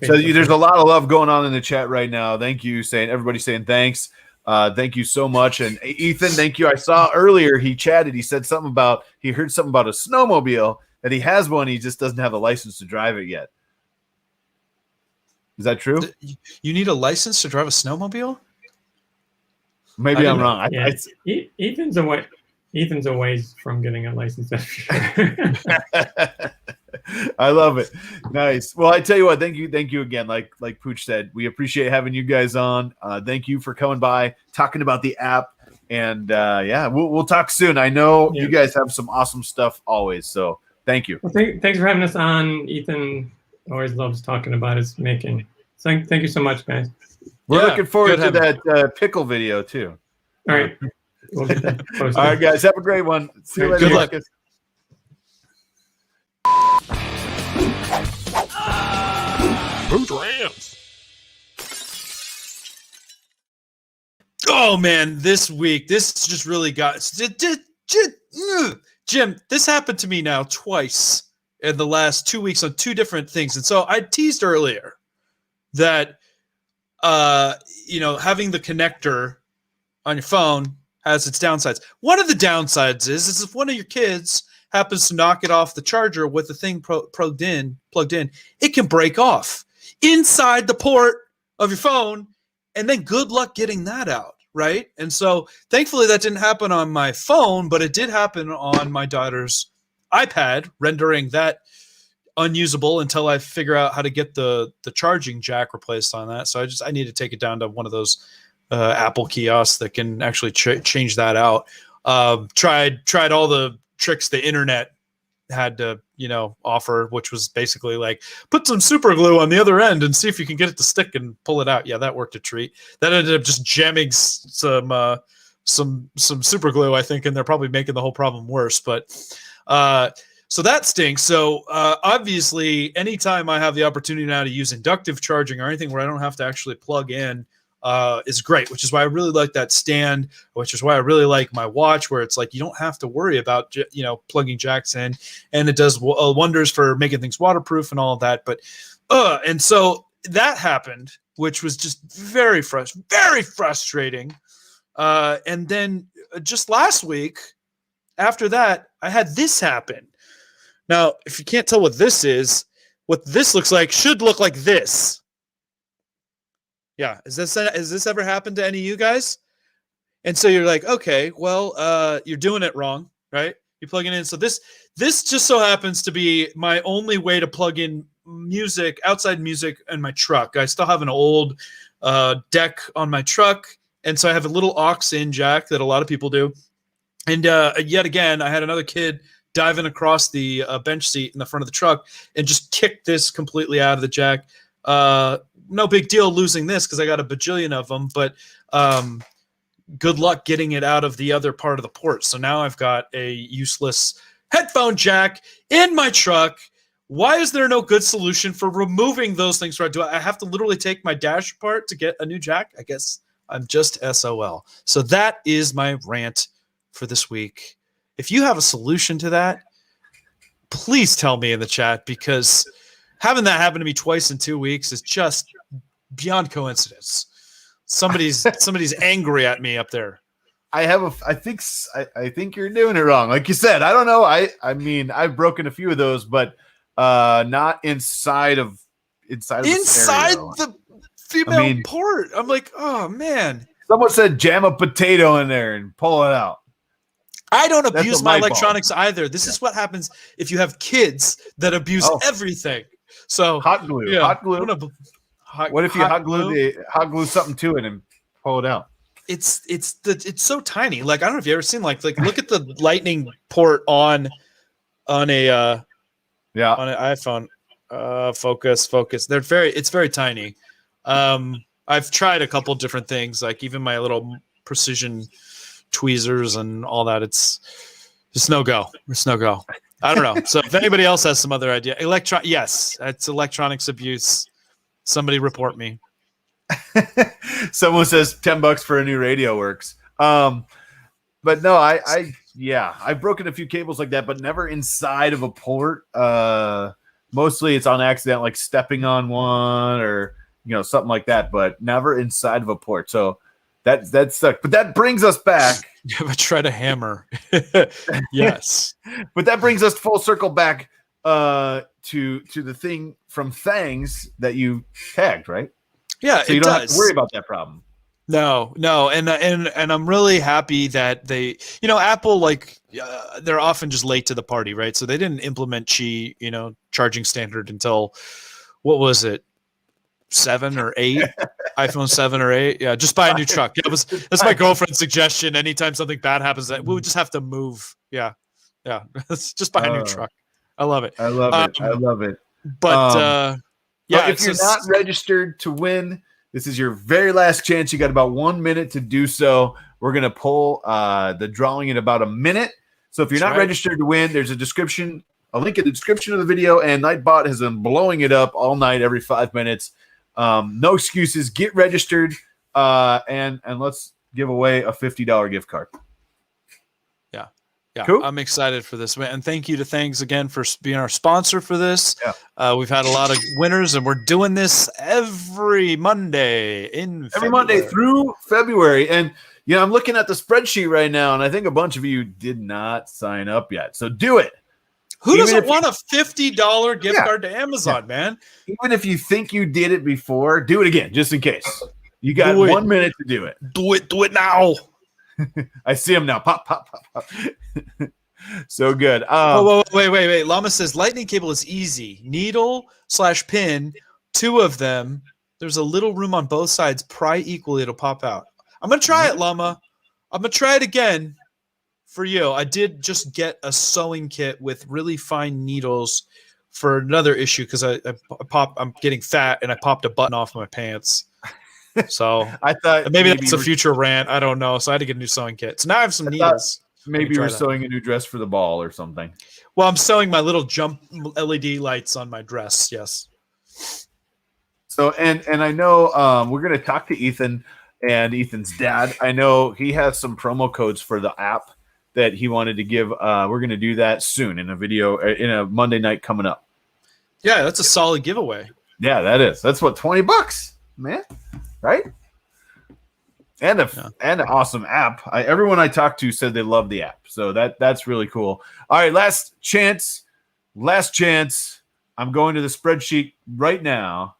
So there's a lot of love going on in the chat right now. Thank you, everybody's saying thanks. Thank you so much. And Ethan, thank you. I saw earlier he chatted. He said something about he heard something about a snowmobile, that he has one. He just doesn't have a license to drive it yet. Is that true? You need a license to drive a snowmobile? Maybe I'm wrong. Ethan's away. Ethan's a ways from getting a license. I love it. Nice. Well, I tell you what, thank you again. Like Pooch said, we appreciate having you guys on. Thank you for coming by, talking about the app, and we'll talk soon. I know you guys have some awesome stuff always, so thank you. Well, thanks for having us on. Ethan always loves talking about his making. So thank you so much, guys. We're looking forward to that pickle video too. All right. We'll get that posted. All right, guys. Have a great one. See you later. Good luck. Oh man, this week, this just really got Jim. This happened to me now twice in the last 2 weeks on two different things, and so I teased earlier that having the connector on your phone has its downsides. One of the downsides is if one of your kids happens to knock it off the charger with the thing plugged in, it can break off inside the port of your phone, and then good luck getting that out, right? And so thankfully that didn't happen on my phone, but it did happen on my daughter's iPad, rendering that unusable until I figure out how to get the charging jack replaced on that. So I need to take it down to one of those Apple kiosks that can actually change that out. Tried all the tricks the internet had to offer, which was basically like put some super glue on the other end and see if you can get it to stick and pull it out. Yeah, that worked a treat. That ended up just jamming some super glue, I think, and they're probably making the whole problem worse. But so that stinks. So obviously, anytime I have the opportunity now to use inductive charging or anything where I don't have to actually plug in is great, which is why I really like that stand, which is why I really like my watch, where it's like you don't have to worry about plugging jacks in, and it does wonders for making things waterproof and all of that. But and so that happened, which was just very frustrating. And then just last week, after that, I had this happen. Now, if you can't tell what this looks like should look like this. Yeah, has this ever happened to any of you guys? And so you're like, okay, well, you're doing it wrong, right? You plug it in. So this just so happens to be my only way to plug in music, outside music, in my truck. I still have an old deck on my truck, and so I have a little aux-in jack that a lot of people do. And yet again, I had another kid diving across the bench seat in the front of the truck and just kicked this completely out of the jack. No big deal losing this because I got a bajillion of them, but good luck getting it out of the other part of the port. So now I've got a useless headphone jack in my truck. Why is there no good solution for removing those things? Do I have to literally take my dash apart to get a new jack? I guess I'm just SOL. So that is my rant for this week. If you have a solution to that, please tell me in the chat, because having that happen to me twice in 2 weeks is just beyond coincidence. Somebody's angry at me up there. I think you're doing it wrong. Like you said, I don't know. I mean, I've broken a few of those, but not inside the female port. I'm like, oh man. Someone said jam a potato in there and pull it out. I don't abuse my electronics either. This is what happens if you have kids that abuse everything. So hot glue. Yeah, hot glue. What if you hot glue something to it and pull it out? It's so tiny. Like, I don't know if you ever seen like look at the lightning port on an iPhone. Focus. It's very tiny. I've tried a couple different things, like even my little precision tweezers and all that. Just no go. It's no go. I don't know. So if anybody else has some other idea, yes, that's electronics abuse. Somebody report me. Someone says $10 for a new radio works. But no, I've broken a few cables like that, but never inside of a port. Mostly it's on accident, like stepping on one or something like that, but never inside of a port. So that sucked. But that brings us back. You ever try to hammer? Yes. But that brings us full circle back to the thing from Thangs that you tagged, right? Yeah, so you don't have to worry about that problem. No, and I'm really happy that they, Apple, like they're often just late to the party, right? So they didn't implement Qi, charging standard until what was it, 7 or 8, iPhone 7 or 8? Yeah, just buy a new truck. Yeah, that's my girlfriend's suggestion. Anytime something bad happens, that we would just have to move. Yeah, just buy a new truck. I love it. I love it. But yeah, if you're not registered to win, this is your very last chance. You got about 1 minute to do so. We're going to pull the drawing in about a minute. So if you're not registered to win, there's a link in the description of the video, and Nightbot has been blowing it up all night, every 5 minutes. No excuses. Get registered, and let's give away a $50 gift card. Yeah, cool. I'm excited for this, and thank you to Thangs again for being our sponsor for this. Yeah. We've had a lot of winners, and we're doing this every Monday Monday through February. And I'm looking at the spreadsheet right now, and I think a bunch of you did not sign up yet. So do it. Who doesn't want a $50 gift card to Amazon, man? Even if you think you did it before, do it again, just in case. You got 1 minute to do it. Do it now. I see him now. Pop, pop, pop, pop. So good. Wait. Llama says lightning cable is easy. Needle/pin, 2 of them. There's a little room on both sides. Pry equally, it'll pop out. I'm going to try it, Llama. I'm going to try it again for you. I did just get a sewing kit with really fine needles for another issue because I'm getting fat and I popped a button off my pants. So I thought maybe that's a future rant. I don't know. So I had to get a new sewing kit. So now I have some needles. Maybe you were sewing a new dress for the ball or something. Well, I'm sewing my little jump LED lights on my dress. Yes. So and I know we're going to talk to Ethan and Ethan's dad. I know he has some promo codes for the app that he wanted to give. We're going to do that soon in a video in a Monday night coming up. Yeah, that's a solid giveaway. Yeah, that is. That's what, $20, man. Right? And an awesome app. Everyone I talked to said they love the app. So that's really cool. All right, last chance. I'm going to the spreadsheet right now.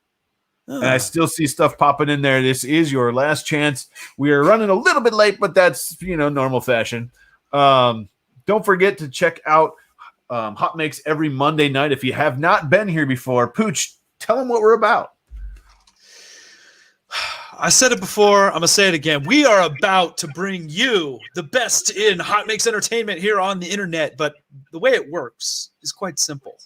And I still see stuff popping in there. This is your last chance. We are running a little bit late, but that's, normal fashion. Don't forget to check out HotMakes every Monday night. If you have not been here before, Pooch, tell them what we're about. I said it before. I'm going to say it again. We are about to bring you the best in HotMakes entertainment here on the internet. But the way it works is quite simple.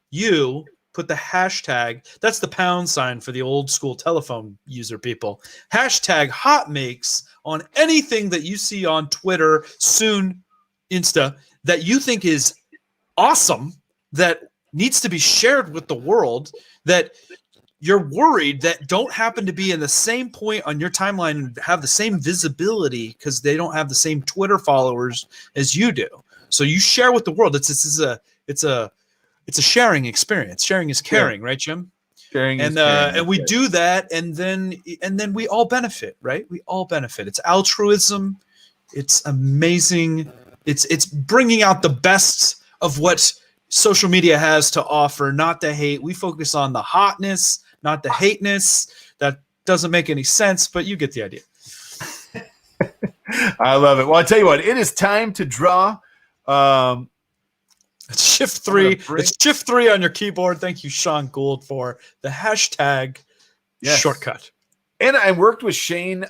You put the hashtag, that's the # for the old school telephone user people, hashtag HotMakes on anything that you see on Twitter, soon Insta, that you think is awesome, that needs to be shared with the world, that you're worried that don't happen to be in the same point on your timeline and have the same visibility because they don't have the same Twitter followers as you do. So you share with the world. It's a sharing experience. Sharing is caring, right, Jim? Sharing is caring. And we do that, and then we all benefit, right? We all benefit. It's altruism. It's amazing. It's bringing out the best of what social media has to offer, not the hate. We focus on the hotness, not the hateness. That doesn't make any sense, but you get the idea. I love it. Well, I'll tell you what, it is time to draw. It's Shift 3. It's Shift 3 on your keyboard. Thank you, Sean Gould, for the hashtag shortcut. And I worked with Shane.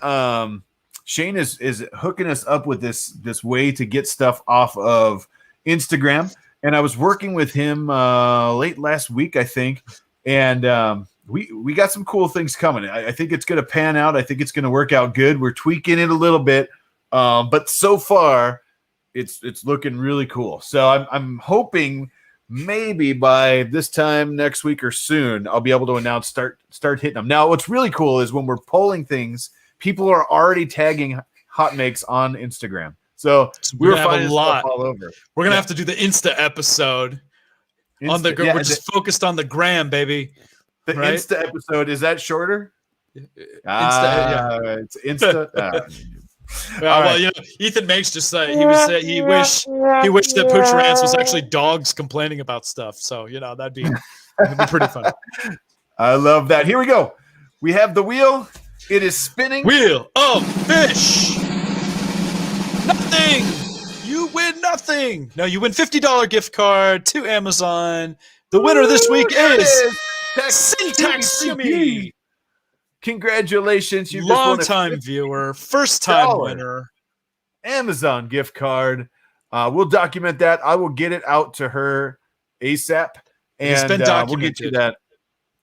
Shane is hooking us up with this way to get stuff off of Instagram. And I was working with him late last week, I think. And we got some cool things coming. I think it's going to pan out. I think it's going to work out good. We're tweaking it a little bit. But so far, it's looking really cool. So I'm hoping maybe by this time next week or soon I'll be able to announce start hitting them. Now, what's really cool is when we're polling things, people are already tagging HotMakes on Instagram. So we're finding stuff all over. We're gonna have to do the Insta episode. We're just focused on the gram, baby. The right? Insta episode, is that shorter? Insta, it's Insta. Well, you know, EthanMakes just said he wished that Pooch Rants was actually dogs complaining about stuff. So you know that'd be pretty funny. I love that. Here we go. We have the wheel. It is spinning. Wheel of fish. Nothing. You win nothing. No, you win $50 gift card to Amazon. The winner this week is Syntax Yummy. Congratulations. You long-time viewer, first-time winner. Amazon gift card. We'll document that. I will get it out to her ASAP. And it's been documented. We'll get you that.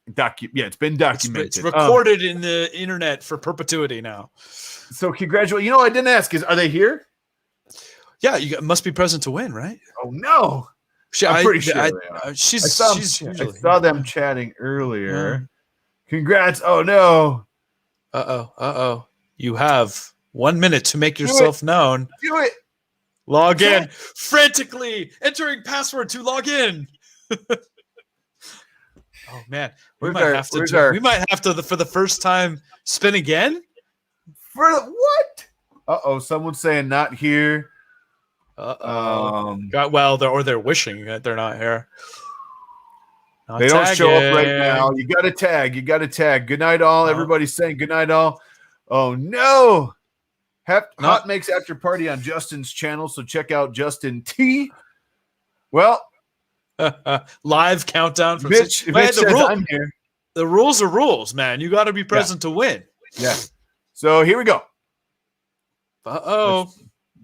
It's been documented. It's recorded in the internet for perpetuity now. So congratulations. You know, I didn't ask. Are they here? Yeah, you must be present to win, right? Oh, no. I'm pretty sure they are. I saw them chatting earlier. Yeah. Congrats. Oh, no. Uh-oh. You have 1 minute to make yourself known. Do it. Log in. Frantically entering password to log in. Oh, man. We might have to, for the first time, spin again? For what? Uh-oh. Someone's saying not here. They're wishing that they're not here. They don't show up right now. You got to tag. Good night, all. Everybody's saying good night, all. Oh, no. HotMakes after party on Justin's channel, so check out Justin T. Well, live countdown from Mitch says I'm here. The rules are rules, man. You got to be present to win. Yeah. So here we go. Uh-oh.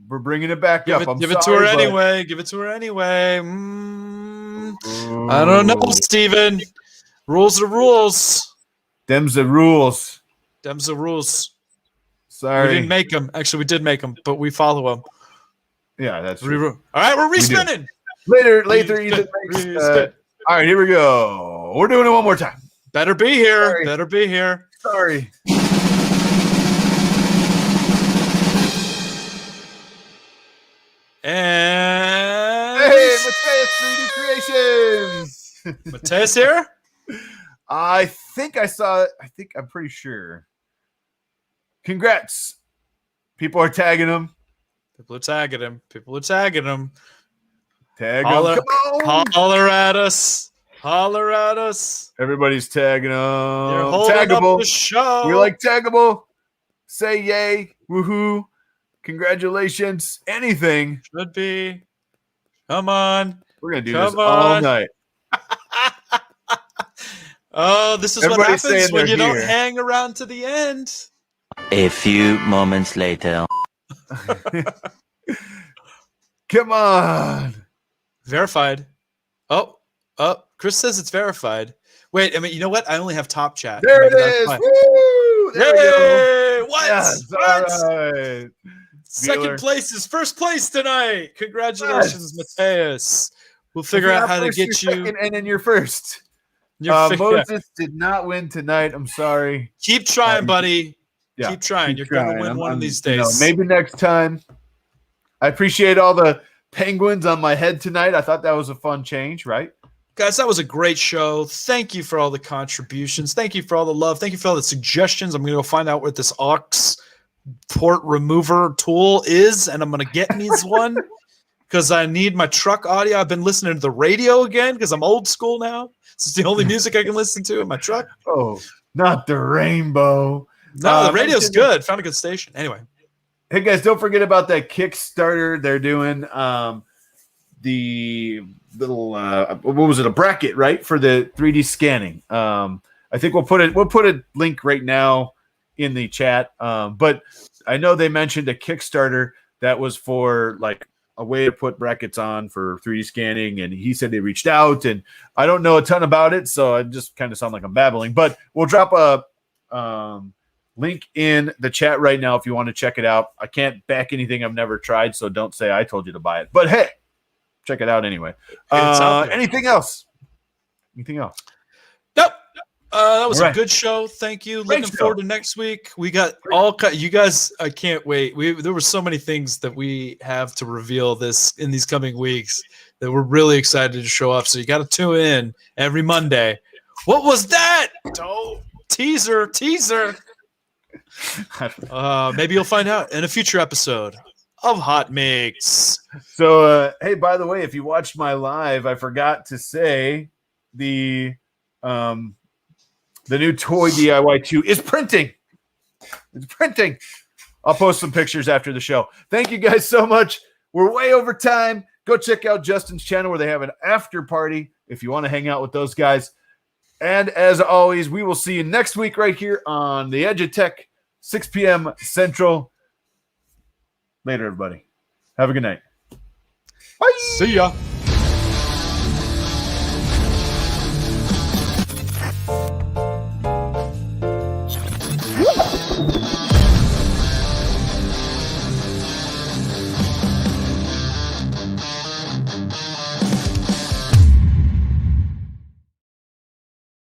We're bringing it back up. Give it to her anyway. I don't know, Steven. Rules are rules. Them's the rules. Sorry. We didn't make them. Actually, we did make them, but we follow them. Yeah, that's true. All right, we're respinning. Later, Ethan makes, all right, here we go. We're doing it one more time. Better be here. Sorry. And hey, Mateus 3D Creations. Mateus here? I think I saw it. I'm pretty sure. Congrats. People are tagging him. Tag him. Tag him. Come on. Holler at us. Everybody's tagging him. You're holding taggable. Up the show. We like taggable. Say yay. Woohoo. Congratulations. Anything. Should be. Come on. We're going to do this all night. Oh, this is what happens when you don't hang around to the end. A few moments later. Come on. Verified. Oh, Chris says it's verified. Wait, you know what? I only have top chat. There it is. Woo! There we go. What? Yes, all right. Second place is first place tonight. Congratulations, Mateus. We'll figure out how to get you. Second and then you're first. Moses did not win tonight. I'm sorry. Keep trying, buddy. Yeah, keep trying. You're going to win one of these days. Maybe next time. I appreciate all the penguins on my head tonight. I thought that was a fun change, right? Guys, that was a great show. Thank you for all the contributions. Thank you for all the love. Thank you for all the suggestions. I'm going to go find out what this aux port remover tool is, and I'm going to get me one because I need my truck audio. I've been listening to the radio again because I'm old school now. This is the only music I can listen to in my truck. Oh, not the rainbow. No, the radio's good. Found a good station. Anyway. Hey, guys, don't forget about that Kickstarter. They're doing the little, what was it, a bracket, right, for the 3D scanning. I think we'll put a link right now in the chat. But I know they mentioned a Kickstarter that was for, like, a way to put brackets on for 3D scanning, and he said they reached out, and I don't know a ton about it, so I just kind of sound like I'm babbling. But we'll drop a Link in the chat right now if you want to check it out. I can't back anything I've never tried, so don't say I told you to buy it. But hey, check it out anyway. Anything else? Anything else? Nope. That was a good show. Thank you. Looking forward to next week. We got you guys. I can't wait. There were so many things that we have to reveal in these coming weeks that we're really excited to show up. So you got to tune in every Monday. What was that? Oh, teaser. Maybe you'll find out in a future episode of HotMakes. So, hey, by the way, if you watched my live, I forgot to say the new toy DIY 2 is printing. It's printing. I'll post some pictures after the show. Thank you guys so much. We're way over time. Go check out Justin's channel where they have an after party if you want to hang out with those guys. And as always, we will see you next week right here on the Edge of Tech, 6 p.m. Central. Later, everybody. Have a good night. Bye. See ya.